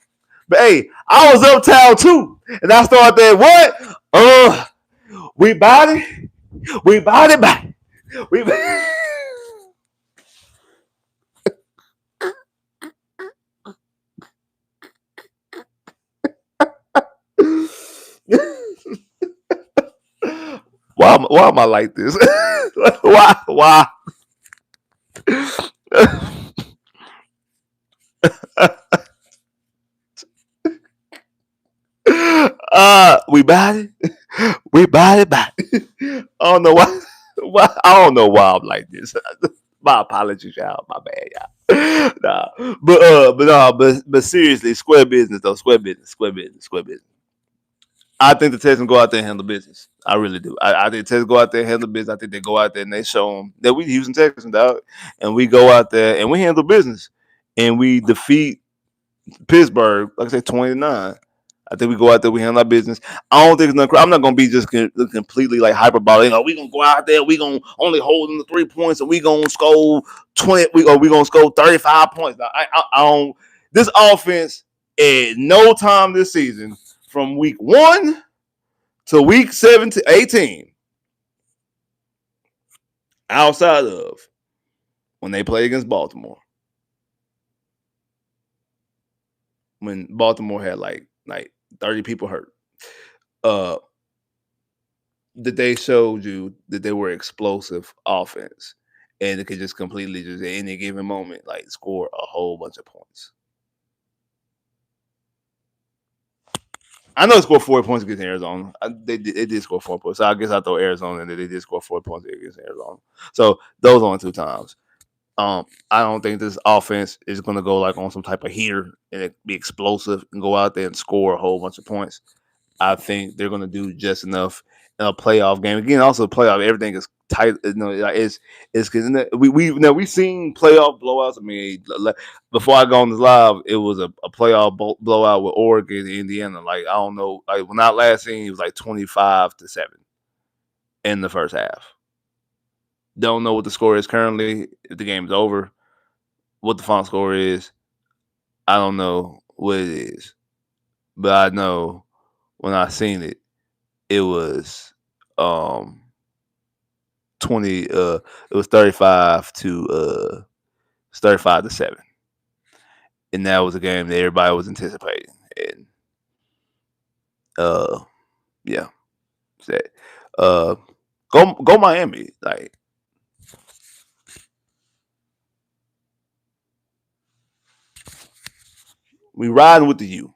but hey, I was uptown too, and I started that what? We bought it. We. Why am I like this? Why? We bought it. We bought it back. I don't know why. I don't know why I'm like this. My apologies, y'all. My bad, y'all. But seriously, square business though. Square business. I think the Texans go out there and handle business. I really do. I think the Texans go out there and handle business. I think they go out there and they show them that we Houston Texans, dog, and we go out there and we handle business, and we defeat Pittsburgh, like I said, 29. I think we go out there, we handle our business. I don't think it's nothing. I'm not gonna be just completely like hyperbolic. We gonna go out there, we gonna only hold them to 3 points, and we gonna score 20. We gonna score 35 points. Now, I don't. This offense at no time this season, from week 1 to week 18, outside of when they play against Baltimore, when Baltimore had like 30 people hurt, that they showed you that they were explosive offense, and it could just completely just at any given moment like score a whole bunch of points. I know they scored 4 points against Arizona. They did score 4 points. So I guess I throw Arizona in there. They did score 4 points against Arizona. So those only 2 times. I don't think this offense is going to go like on some type of heater and it be explosive and go out there and score a whole bunch of points. I think they're going to do just enough in a playoff game. Again, also playoff, everything is tight. It's because we've seen playoff blowouts. I mean, before I go on this live, it was a playoff blowout with Oregon and Indiana. Like I don't know, like when I last seen, it was like 25-7 in the first half. Don't know what the score is currently. If the game's over, what the final score is, I don't know what it is, but I know when I seen it, it was 20. It was 35-7, and that was a game that everybody was anticipating. And yeah, go Miami, like. We riding with the U.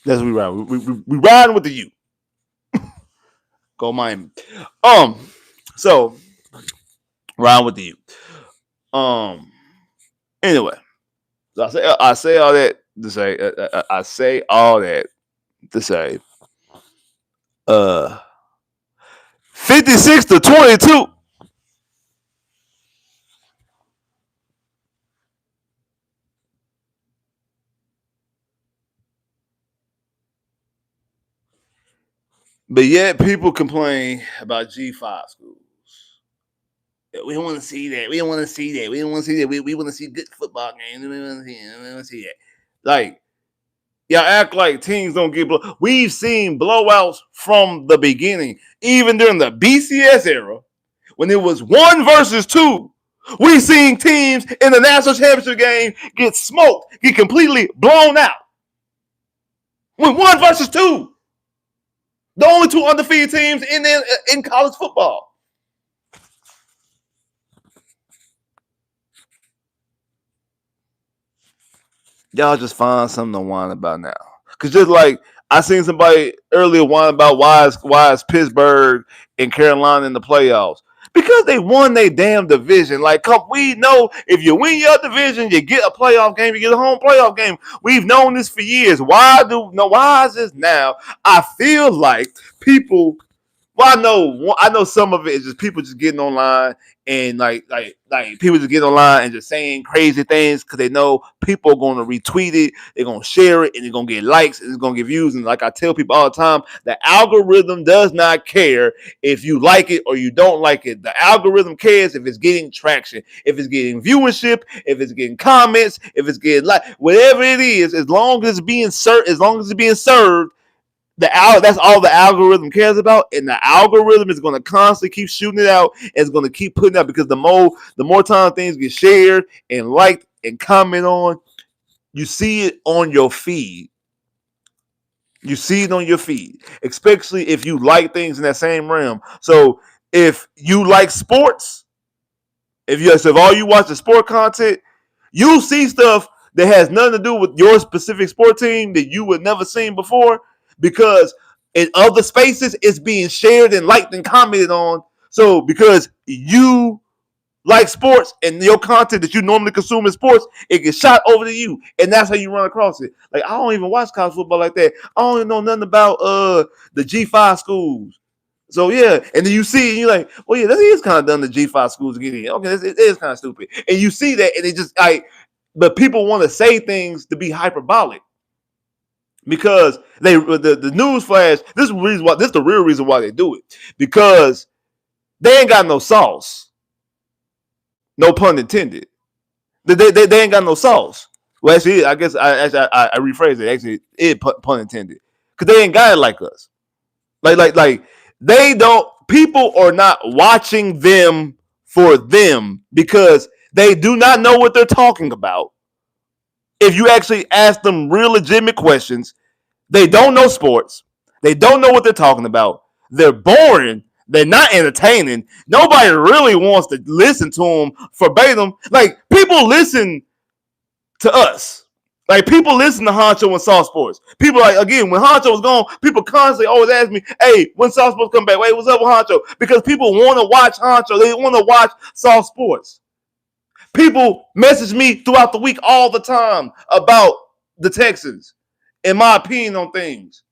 That's what we ride. We riding with the U. Go Miami. So riding with the U. Anyway, so I say all that to say. I say all that to say. 56-22. But yet people complain about G5 schools. We don't want to see that. We don't want to see that. We don't want to see that. We want to see good football games. We want to see that. Like, y'all act like teams don't get blow. We've seen blowouts from the beginning, even during the BCS era, when it was 1 versus 2. We've seen teams in the national championship game get smoked, get completely blown out. When 1 versus 2. The only two undefeated teams in college football. Y'all just find something to whine about now. Because just like I seen somebody earlier whine about why is Pittsburgh and Carolina in the playoffs. Because they won their damn division. Like, we know if you win your division, you get a playoff game, you get a home playoff game. We've known this for years. Why is this now? I feel like people. Well, I know some of it is just people just getting online and like people just getting online and just saying crazy things because they know people are going to retweet it, they're going to share it, and they're going to get likes and it's going to get views. And like I tell people all the time, the algorithm does not care if you like it or you don't like it. The algorithm cares if it's getting traction, if it's getting viewership, if it's getting comments, if it's getting whatever it is, as long as it's being served. That's all the algorithm cares about, and the algorithm is going to constantly keep shooting it out and it's going to keep putting it out because the more time things get shared and liked and comment on, you see it on your feed. You see it on your feed, especially if you like things in that same realm. So if you like sports, if all you watch is sport content, you see stuff that has nothing to do with your specific sport team that you would never seen before. Because in other spaces, it's being shared and liked and commented on. So because you like sports and your content that you normally consume in sports, it gets shot over to you. And that's how you run across it. Like, I don't even watch college football like that. I don't even know nothing about the G5 schools. So, yeah. And then you see it and you're like, well, yeah, that is kind of done the G5 schools getting in. Okay, it is kind of stupid. And you see that and it just but people want to say things to be hyperbolic. Because the news flash, this is the real reason why they do it. Because they ain't got no sauce. No pun intended. They ain't got no sauce. Well, actually, I guess I rephrase it. Actually, it pun intended. Because they ain't got it like us. Like they don't. People are not watching them for them because they do not know what they're talking about. If you actually ask them real legitimate questions, they don't know sports. They don't know what they're talking about. They're boring. They're not entertaining. Nobody really wants to listen to them verbatim. Like, people listen to us. Like, people listen to Honcho and Soft Sports. People, like, again, when Honcho was gone, people constantly always ask me, hey, when Soft Sports come back? Wait, what's up with Honcho? Because people want to watch Honcho. They want to watch Soft Sports. People message me throughout the week all the time about the Texans and my opinion on things.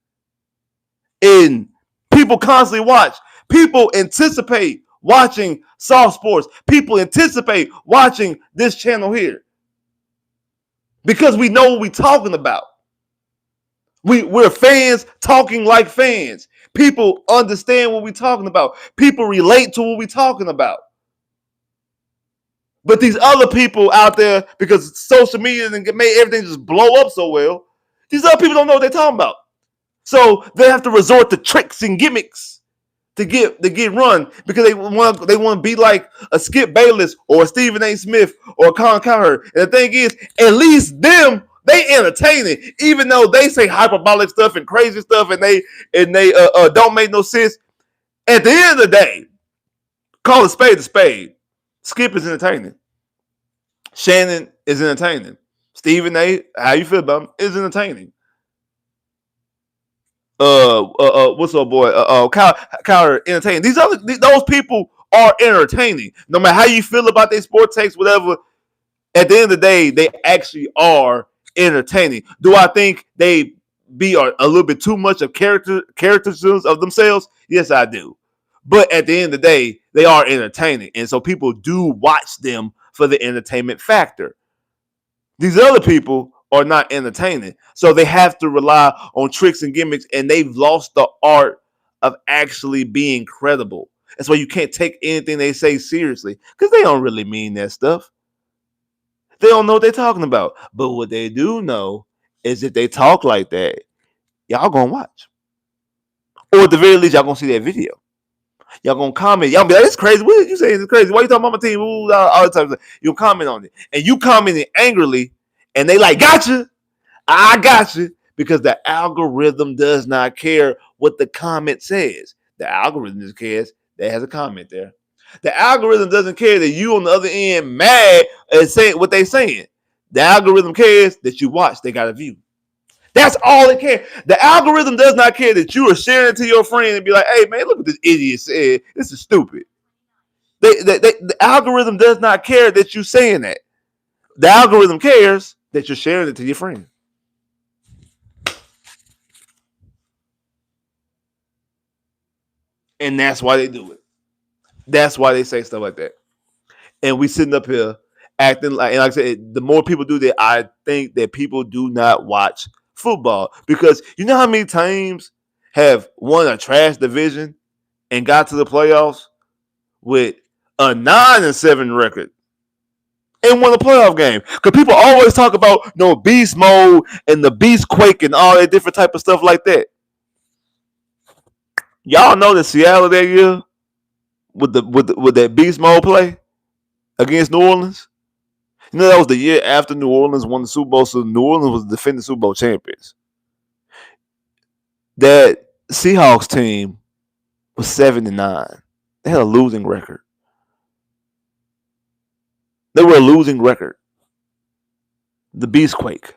And people constantly watch. People anticipate watching Soft Sports. People anticipate watching this channel here. Because we know what we're talking about. We're fans talking like fans. People understand what we're talking about. People relate to what we're talking about. But these other people out there, because social media made everything just blow up so well, these other people don't know what they're talking about. So they have to resort to tricks and gimmicks to get run because they want to be like a Skip Bayless or a Stephen A. Smith or a Colin Cowherd. And the thing is, at least them, they entertaining, even though they say hyperbolic stuff and crazy stuff and they don't make no sense. At the end of the day, call a spade. Skip is entertaining. Shannon is entertaining. Stephen A., how you feel about him, is entertaining. What's up, boy? Kyle entertaining. Those people are entertaining. No matter how you feel about their sport takes, whatever. At the end of the day, they actually are entertaining. Do I think they be a little bit too much of caricatures of themselves? Yes, I do. But at the end of the day, they are entertaining, and so people do watch them for the entertainment factor. These other people are not entertaining. So they have to rely on tricks and gimmicks, and they've lost the art of actually being credible. That's why you can't take anything they say seriously because they don't really mean that stuff. They don't know what they're talking about. But what they do know is if they talk like that, y'all gonna watch. Or at the very least, y'all gonna see that video. Y'all gonna comment. Y'all be like, it's crazy. What did you say? It's crazy. Why you talking about my team? Ooh, all the time. You'll comment on it. And you commenting angrily, and they like, gotcha. I got you. because the algorithm does not care what the comment says. The algorithm just cares that has a comment there. The algorithm doesn't care that you on the other end mad and saying what they saying. The algorithm cares that you watch. They got a view. That's all it cares. The algorithm does not care that you are sharing it to your friend and be like, "Hey man, look what this idiot said. This is stupid." The algorithm does not care that you saying that. The algorithm cares that you're sharing it to your friend. And that's why they do it. That's why they say stuff like that. And we sitting up here acting like, and like I said, the more people do that, I think that people do not watch football because you know how many teams have won a trash division and got to the playoffs with a 9-7 record and won a playoff game. Because people always talk about beast mode and the beast quake and all that different type of stuff like that. Y'all know that Seattle that year with that beast mode play against New Orleans. You know that was the year after New Orleans won the Super Bowl, so New Orleans was the defending Super Bowl champions. That Seahawks team was 7-9. They had a losing record. They were a losing record. The Beastquake.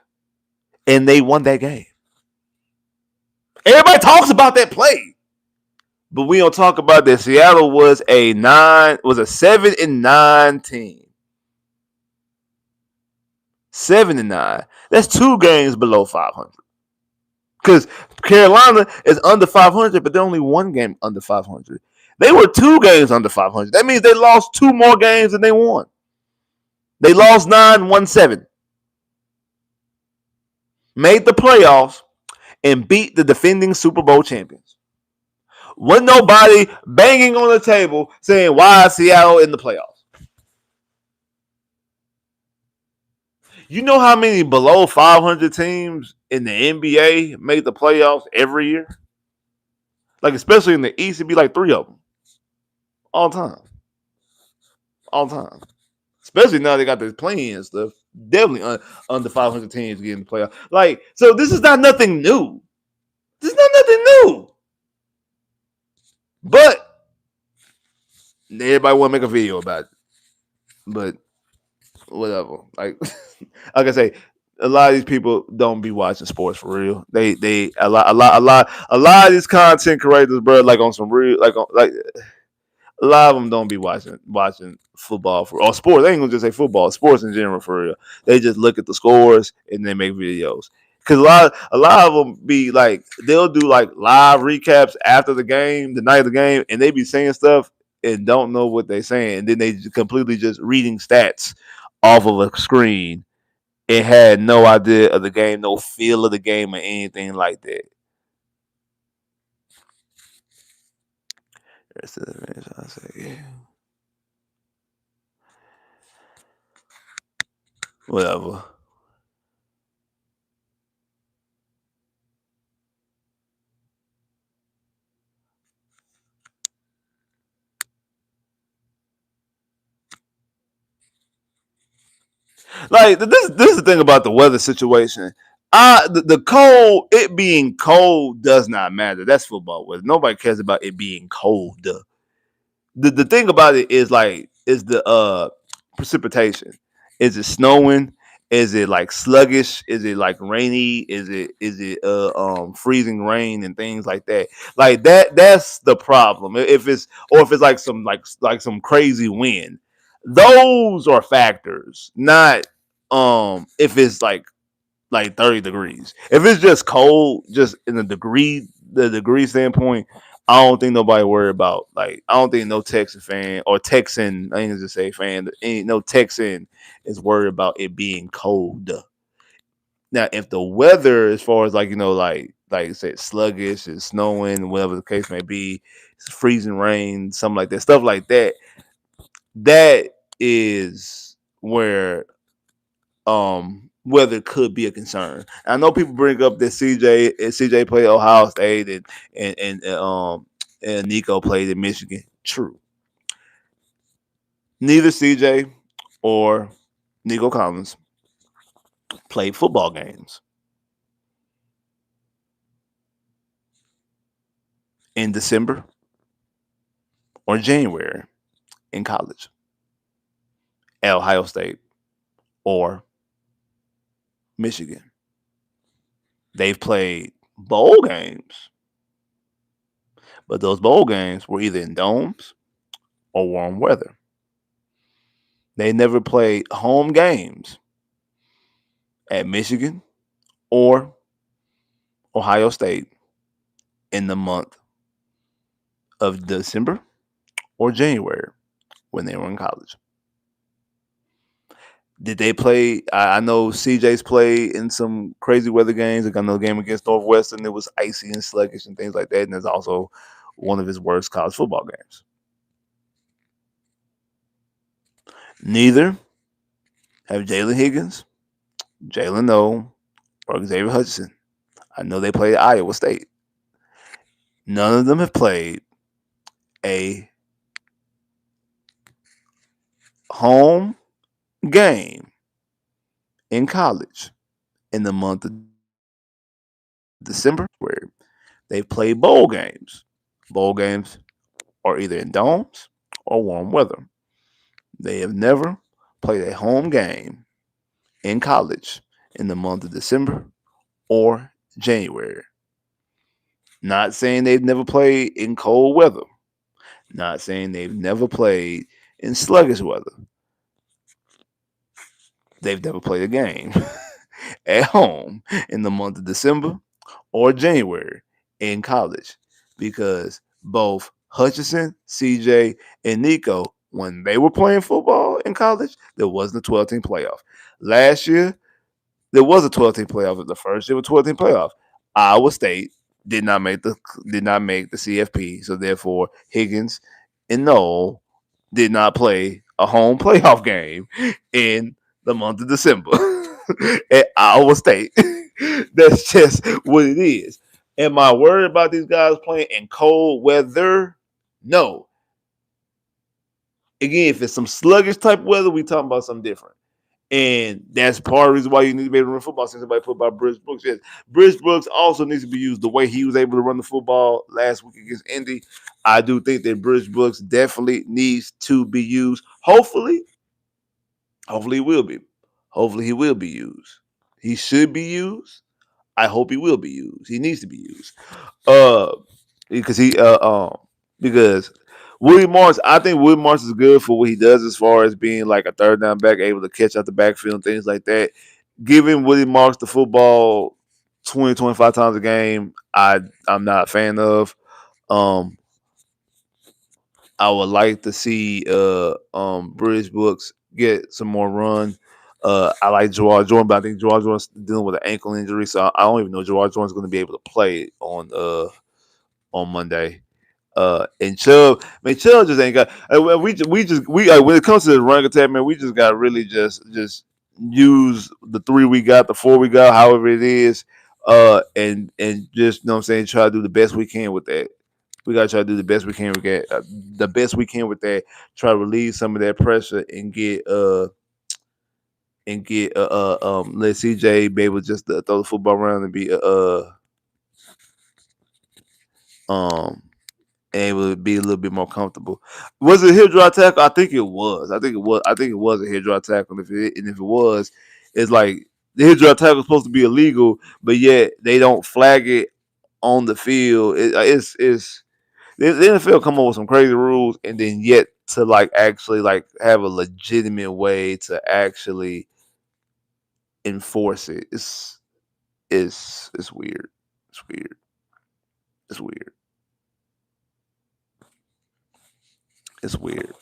And they won that game. Everybody talks about that play. But we don't talk about that. Seattle was a 7-9 team. 7-9. That's 2 games below 500. Because Carolina is under 500, but they're only 1 game under 500. They were 2 games under 500. That means they lost 2 more games than they won. They lost 9, won 7. Made the playoffs and beat the defending Super Bowl champions. Wasn't nobody banging on the table saying, why is Seattle in the playoffs? You know how many below 500 teams in the NBA make the playoffs every year? Like, especially in the East, it'd be like 3 of them. All time. All time. Especially now they got this playing and stuff. Definitely under 500 teams getting the playoffs. Like, so this is not nothing new. This is not nothing new. But everybody want to make a video about it. But whatever. Like I say, a lot of these people don't be watching sports for real. They a lot of these content creators, bro, like on some real like a lot of them don't be watching football or sports. I ain't gonna just say football, sports in general for real. They just look at the scores and they make videos. Cause a lot of them be like they'll do like live recaps after the game, the night of the game, and they be saying stuff and don't know what they're saying, and then they completely just reading stats off of a screen and had no idea of the game, no feel of the game or anything like that. Whatever. Like this is the thing about the weather situation. The cold, it being cold does not matter. That's football weather. Nobody cares about it being cold. The thing about it is the precipitation. Is it snowing? Is it like sluggish? Is it like rainy? Is it freezing rain and things like that? Like that's the problem. If it's like some crazy wind, those are factors. Not if it's like 30 degrees. If it's just cold, just in the degree standpoint, I don't think nobody worry about I don't think no Texan fan or Texan, I ain't just say fan, ain't no Texan is worried about it being cold. Now, if the weather, as far as like you said, sluggish and snowing, whatever the case may be, it's freezing rain, something like that, stuff like that, that is where weather could be a concern. I know people bring up that CJ played Ohio State and Nico played in Michigan. True. Neither CJ or Nico Collins played football games. in December or January in college at Ohio State or Michigan. They've played bowl games, but those bowl games were either in domes or warm weather. They never played home games at Michigan or Ohio State in the month of December or January when they were in college. Did they play? I know CJ's played in some crazy weather games. Like I know the game against Northwestern, it was icy and sluggish and things like that. And it's also one of his worst college football games. Neither have Jalen Higgins, Jalen Noel, or Xavier Hutchinson. I know they played Iowa State. None of them have played a home game in college in the month of December, where they play bowl games. Bowl games are either in domes or warm weather. They have never played a home game in college in the month of December or January. Not saying they've never played in cold weather. Not saying they've never played in sluggish weather. They've never played a game at home in the month of December or January in college because both Hutchinson, CJ, and Nico, when they were playing football in college, there wasn't a 12-team playoff. Last year, there was a 12-team playoff. The first year was a 12-team playoff. Iowa State did not make the CFP, so therefore Higgins and Noel did not play a home playoff game in the month of December at Iowa State. That's just what it is. Am I worried about these guys playing in cold weather? No. Again, if it's some sluggish type weather, we talking about something different. And that's part of the reason why you need to be able to run football since somebody put about Bridge Brooks. Yes, Bridge Brooks also needs to be used the way he was able to run the football last week against Indy. I do think that Bridge Brooks definitely needs to be used. Hopefully he will be. Hopefully he will be used. He should be used. I hope he will be used. He needs to be used. Because because Willie Marsh, I think Willie Marsh is good for what he does as far as being like a third down back, able to catch out the backfield and things like that. Giving Willie Marsh the football 20, 25 times a game, I'm not a fan of. I would like to see Bridge Brooks get some more run. I like Gerard Jordan, but I think Gerard Jordan's dealing with an ankle injury, so I don't even know Gerard Jordan's going to be able to play on Monday. And Chubb, man, Chubb just ain't got. We when it comes to the running attack, man, we just got to really just use the 3 we got, the 4 we got, however it is, and just you know what I'm saying, try to do the best we can with that. We gotta try to do the best we can with that. The best we can with that. Try to relieve some of that pressure and let CJ be able just to throw the football around and be um able to be a little bit more comfortable. Was it a heel draw tackle? I think it was. I think it was a heel draw tackle. If it was, it's like the heel draw tackle is supposed to be illegal, but yet they don't flag it on the field. It's the NFL come up with some crazy rules, and then yet to like actually like have a legitimate way to actually enforce it. It's weird. It's weird. It's weird. It's weird.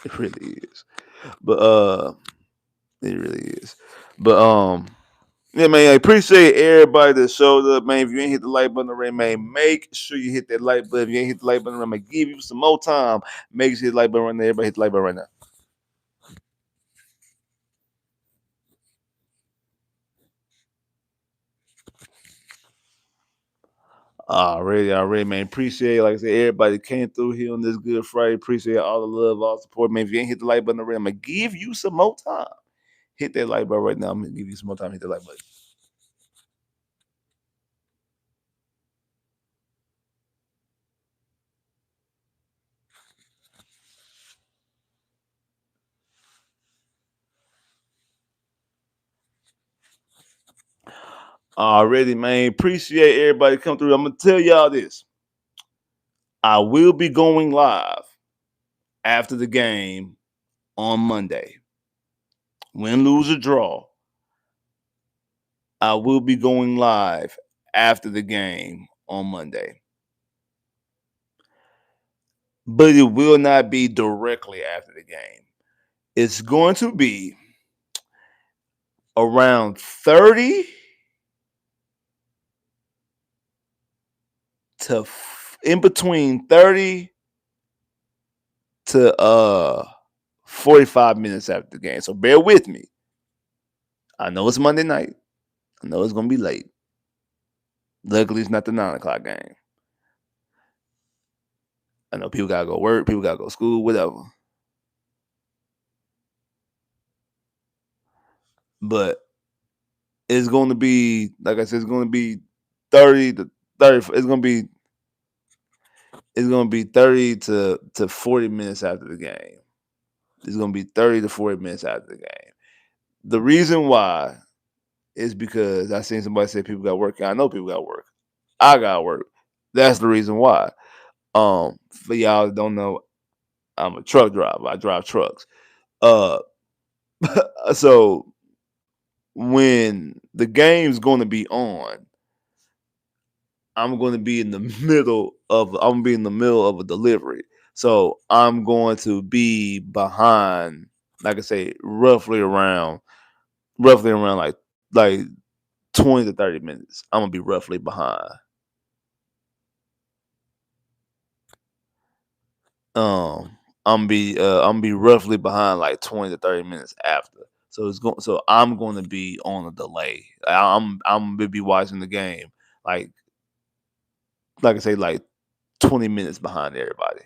It really is. But it really is. But yeah, man, I appreciate everybody that showed up, man. If you ain't hit the like button already, man, make sure you hit that like button. If you ain't hit the like button already, I'm gonna give you some more time. Make sure you hit the like button right now. Everybody hit the like button right now. Already, man. Appreciate it. Like I said, everybody came through here on this Good Friday. Appreciate all the love, all the support, man. If you ain't hit the like button already, I'm gonna give you some more time. Hit that like button right now. I'm gonna give you some more time. Hit that like button. Already, man. Appreciate everybody come through. I'm gonna tell y'all this. I will be going live after the game on Monday. Win, lose, or draw. I will be going live after the game on Monday. But it will not be directly after the game. It's going to be around 30 to in between 30 to 45 minutes after the game. So bear with me. I know it's Monday night. I know it's going to be late. Luckily, it's not the 9 o'clock game. I know people got to go work, people got to go to school, whatever. But it's going to be, like I said, it's going to be 30 to 30. It's going to be 30 to 40 minutes after the game. It's going to be 30 to 40 minutes after the game. The reason why is because I seen somebody say people got work. I know people got work. I got work. That's the reason why. For y'all that don't know, I'm a truck driver. I drive trucks. So when the game's going to be on, I'm going to be in the middle of a delivery. So I'm going to be behind, like I say, roughly around like 20 to 30 minutes. I'm gonna be roughly behind. I'm be roughly behind like 20 to 30 minutes after. So I'm going to be on a delay. I'm gonna be watching the game like I say, like 20 minutes behind everybody.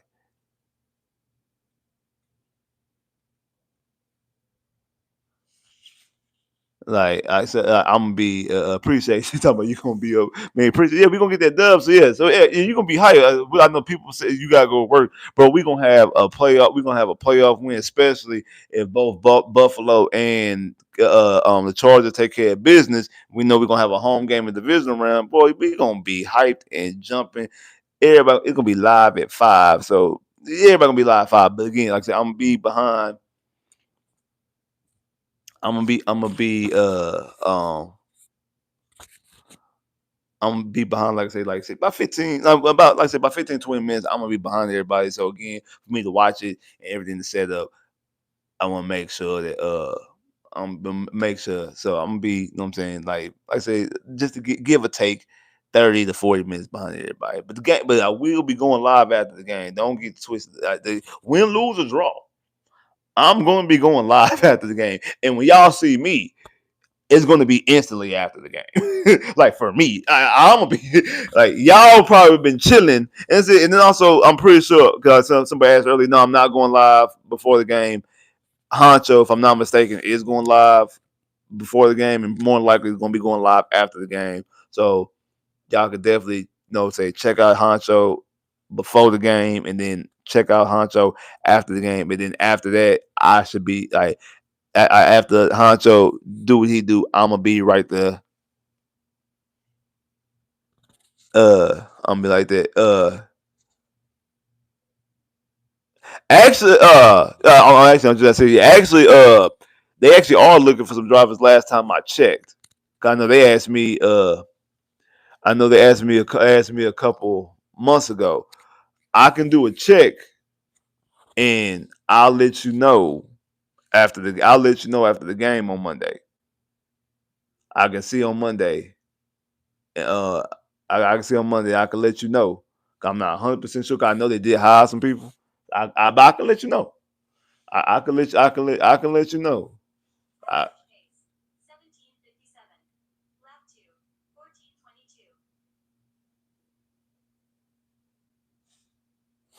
Like I said, I'm gonna be appreciate you talking about you gonna be up, man. Appreciate, yeah, we gonna get that dub. So yeah, you gonna be higher. I know people say you gotta go to work, but we gonna have a playoff. We gonna have a playoff win, especially if both Buffalo and the Chargers take care of business. We know we're gonna have a home game in the division round. Boy, we gonna be hyped and jumping. Everybody, it's gonna be live at 5. So everybody gonna be live at 5. But again, like I said, I'm gonna be behind. I'm gonna be behind, like I say, about 15, about like I said, about 15, 20 minutes. I'm gonna be behind everybody. So again, for me to watch it and everything to set up, I want to make sure that I'm gonna make sure. So I'm gonna be, you know what I'm saying, like I say, just to give or take 30 to 40 minutes behind everybody. But the game, but I will be going live after the game. Don't get twisted. Win, lose, or draw. I'm going to be going live after the game, and when y'all see me, it's going to be instantly after the game. Like for me, I'm gonna be like y'all probably been chilling, and then also I'm pretty sure because somebody asked earlier. No, I'm not going live before the game. Honcho, if I'm not mistaken, is going live before the game, and more likely is going to be going live after the game. So y'all could definitely say check out Honcho before the game, and then check out Honcho after the game, and then after that, I should be like after Honcho do what he do, I'm gonna be right there. I'm gonna be like that. Actually, I'm just saying. Actually, they actually are looking for some drivers. Last time I checked, I know they asked me. I know they asked me a couple months ago. I can do a check, and I'll let you know I'll let you know after the game on Monday. I can see on Monday. Uh, I can see on Monday. I can let you know. I'm not 100% sure. 'Cause I know they did hire some people. I can let you know. I can let you. I can let you know. I,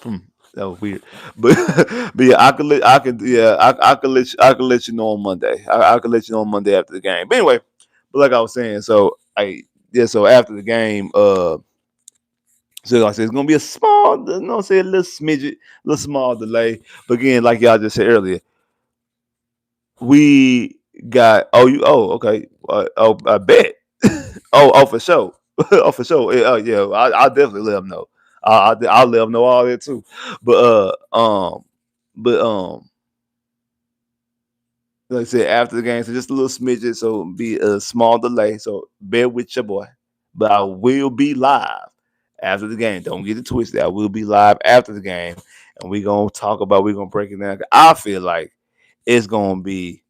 hmm, that was weird, but but yeah, I can let you know on Monday. I can let you know on Monday after the game. But anyway, but like I was saying, so after the game, so like I said, it's gonna be a small, say a little smidget, little small delay. But again, like y'all just said earlier, we got okay. I bet. Oh, for sure. Oh, for sure. Yeah, I'll definitely let them know. I'll let them know all that too. But but like I said, after the game, so just a little smidget, so it'll be a small delay. So bear with your boy. But I will be live after the game. Don't get it twisted. I will be live after the game, and we're gonna break it down. I feel like it's gonna be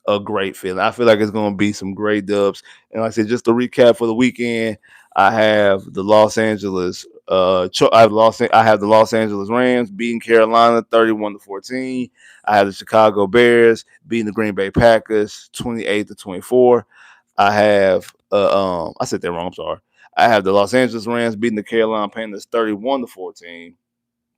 a great feeling. I feel like it's gonna be some great dubs. And like I said, just to recap for the weekend, I have the Los Angeles. I have the Los Angeles Rams beating Carolina 31-14. I have the Chicago Bears beating the Green Bay Packers 28-24. I have I said that wrong. I'm sorry. I have the Los Angeles Rams beating the Carolina Panthers 31-14.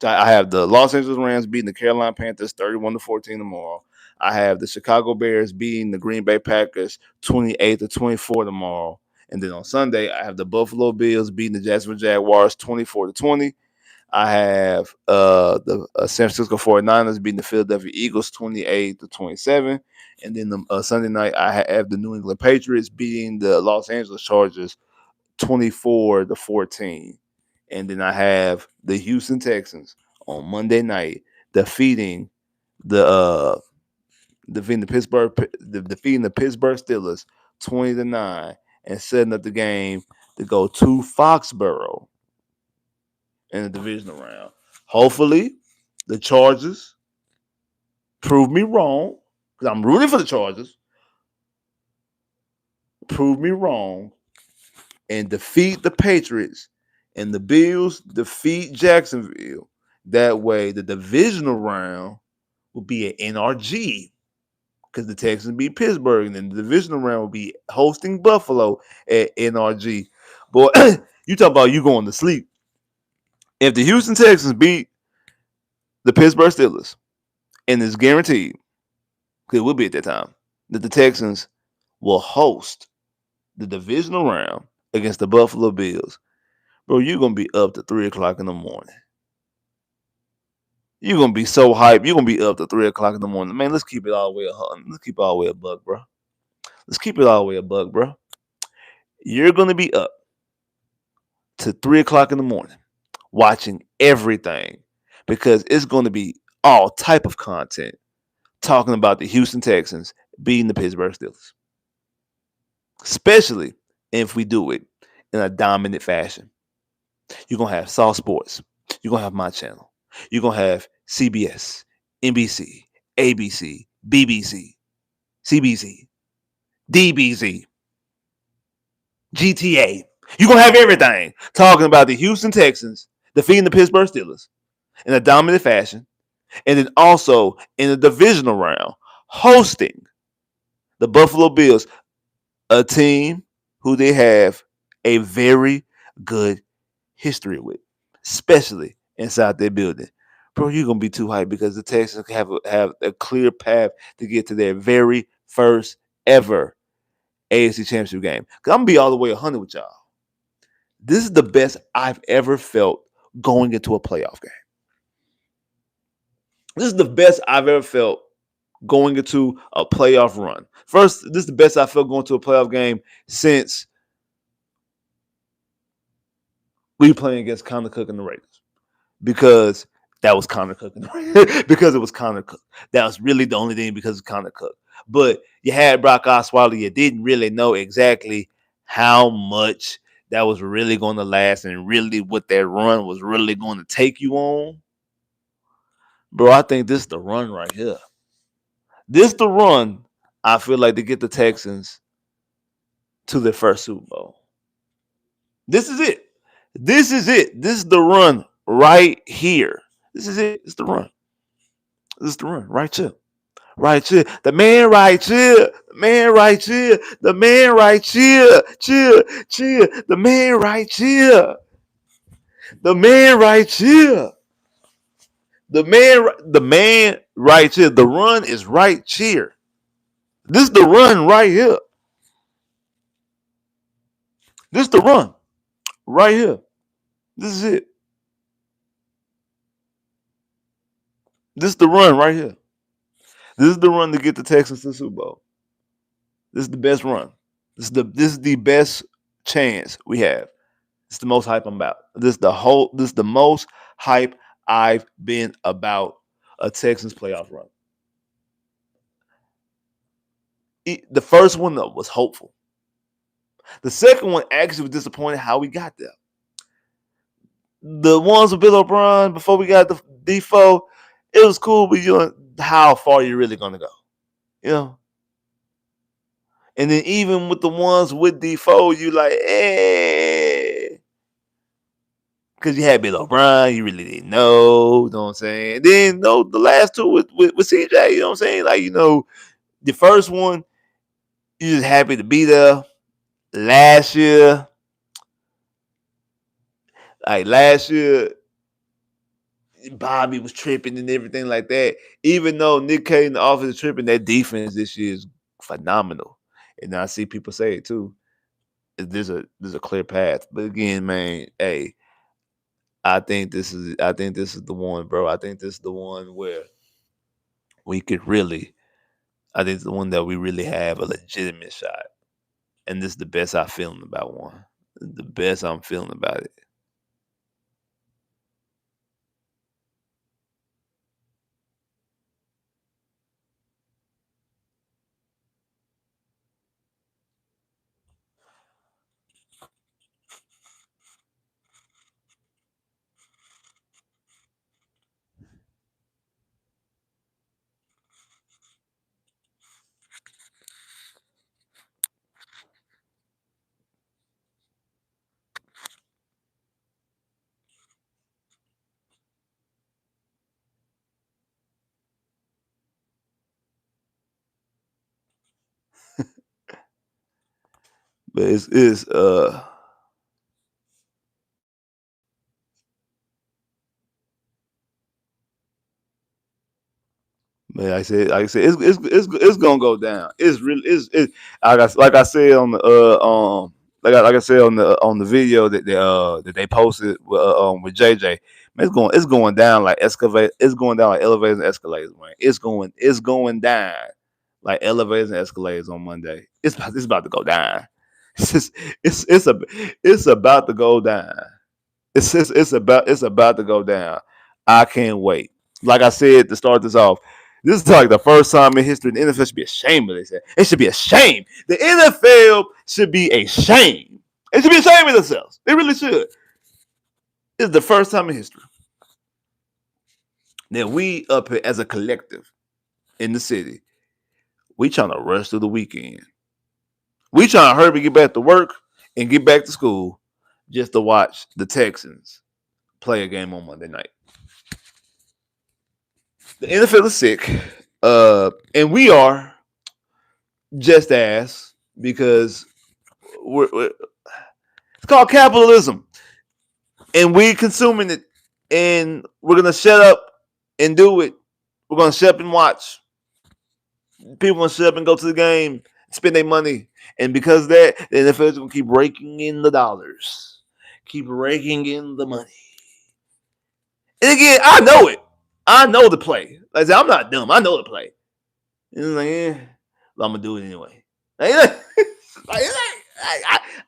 I have the Los Angeles Rams beating the Carolina Panthers 31-14 tomorrow. I have the Chicago Bears beating the Green Bay Packers 28-24 tomorrow. And then on Sunday, I have the Buffalo Bills beating the Jacksonville Jaguars 24-20. I have the San Francisco 49ers beating the Philadelphia Eagles 28-27. And then the Sunday night, I have the New England Patriots beating the Los Angeles Chargers 24-14. And then I have the Houston Texans on Monday night the uh defeating the Pittsburgh Steelers 20-9 and setting up the game to go to Foxborough in the divisional round. Hopefully, the Chargers prove me wrong because I'm rooting for the Chargers. Prove me wrong and defeat the Patriots, and the Bills defeat Jacksonville. That way, the divisional round will be at NRG because the Texans beat Pittsburgh, and then the divisional round will be hosting Buffalo at NRG. Boy, you talk about you going to sleep. If the Houston Texans beat the Pittsburgh Steelers, and it's guaranteed, because it will be at that time, that the Texans will host the divisional round against the Buffalo Bills, bro, you're going to be up to 3 o'clock in the morning. You're going to be so hyped. You're going to be up to 3 o'clock in the morning. Man, let's keep it all the way let's keep it all the way a buck, bro. Let's keep it all the way a buck, bro. You're going to be up to 3 o'clock in the morning watching everything because it's going to be all type of content talking about the Houston Texans beating the Pittsburgh Steelers. Especially if we do it in a dominant fashion. You're going to have Saw Sports. You're going to have my channel. You're going to have CBS, NBC, ABC, BBC, CBC, DBZ, GTA. You're going to have everything talking about the Houston Texans defeating the Pittsburgh Steelers in a dominant fashion. And then also in the divisional round, hosting the Buffalo Bills, a team who they have a very good history with, especially inside their building. Bro, you're going to be too hyped because the Texans have a clear path to get to their very first ever AFC Championship game. Because I'm going to be all the way 100 with y'all. This is the best I've ever felt going into a playoff game. This is the best I've ever felt going into a playoff run. First, this is the best I felt going to a playoff game since we playing against Connor Cook and the Raiders. Because that was Connor Cook and the Raiders. Because it was Connor Cook. That was really the only thing because of Connor Cook. But you had Brock Osweiler. You didn't really know exactly how much that was really going to last and really what that run was really going to take you on. Bro, I think this is the run right here. This is the run, I feel like, to get the Texans to their first Super Bowl. This is it. This is it. This is the run right here. This is it. It's the run. This is the run right here. Right here. The man right here. The man right here. The man right here. Chill. Chill. The man right here. The man right here. The man right here. The run is right here. This is the run right here. This is the run right here. This is it. This is the run right here. This is the run to get the Texans to the Super Bowl. This is the best run. This is the best chance we have. It's the most hype I'm about. This is the most hype I've been about a Texans playoff run. The first one though was hopeful. The second one actually was disappointed how we got there. The ones with Bill O'Brien before we got the Defoe, it was cool, but you know how far you're really gonna go, you know. And then even with the ones with Defoe, you like, because you had Bill O'Brien, you really didn't know, you know what I'm saying? And then the last two with CJ, you know what I'm saying? Like, you know, the first one, you're just happy to be there. Last year, Bobby was tripping and everything like that. Even though Nick K in the office is tripping, that defense this year is phenomenal. And I see people say it too. There's a clear path. But again, man, hey, I think this is the one, bro. I think this is the one where we could really, I think it's the one that we really have a legitimate shot. And this is the best I'm feeling about one. The best I'm feeling about it. But it's man, like I said, it's gonna go down. It's really it's like I said on the like I said on the video that they posted with JJ. Man, it's going down like excavate. It's going down like elevators and escalators, man. It's going down like elevators and escalators on Monday. It's about to go down. It's just, it's about to go down. It's about to go down. I can't wait. Like I said to start this off, this is like the first time in history the NFL should be ashamed of this. It should be ashamed. The NFL should be ashamed. It should be ashamed of themselves. They really should. This is the first time in history that we up here as a collective in the city, we trying to rush through the weekend. We trying to hurry get back to work and get back to school just to watch the Texans play a game on Monday night. The NFL is sick, and we are just as because it's called capitalism, and we consuming it, and we're gonna shut up and do it. We're gonna shut up and watch. People gonna shut up and go to the game, spend their money, and because of that, the NFL is gonna keep raking in the dollars, keep raking in the money. And again, I know it. I know the play. Like I said, I'm not dumb. I know the play. And it's like, well, I'm gonna do it anyway. I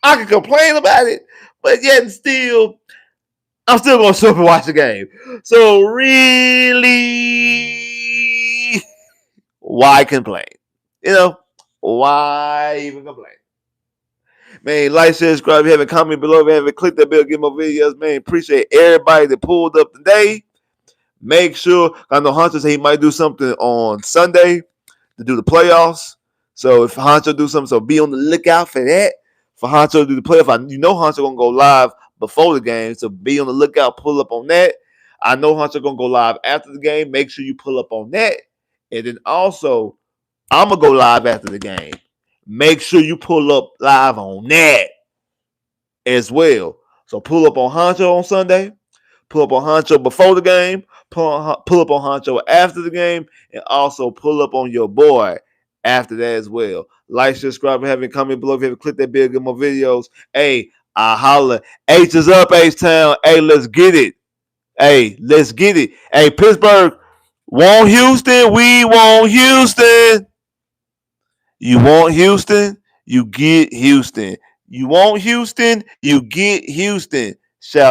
can complain about it, but yet and still, I'm still gonna show up and watch the game. So really, why complain? You know, why even complain? Man, like, share, subscribe. If you haven't commented below, if you haven't clicked that bell, get more videos. Man, appreciate everybody that pulled up today. Make sure, I know Hunter said he might do something on Sunday to do the playoffs. So if Hunter do something, so be on the lookout for that. For Hunter to do the playoff, you know Hunter gonna go live before the game, so be on the lookout. Pull up on that. I know Hunter gonna go live after the game. Make sure you pull up on that, and then also I'm gonna go live after the game. Make sure you pull up live on that as well. So pull up on Hunter on Sunday. Pull up on Honcho before the game, pull up on Honcho after the game, and also pull up on your boy after that as well. Like, subscribe, and have a comment below. If you haven't clicked that bell, get more videos. Hey, I holla. H is up, H-Town. Hey, let's get it. Hey, let's get it. Hey, Pittsburgh, want Houston? We want Houston. You want Houston? You get Houston. You want Houston, you get Houston. Shout out to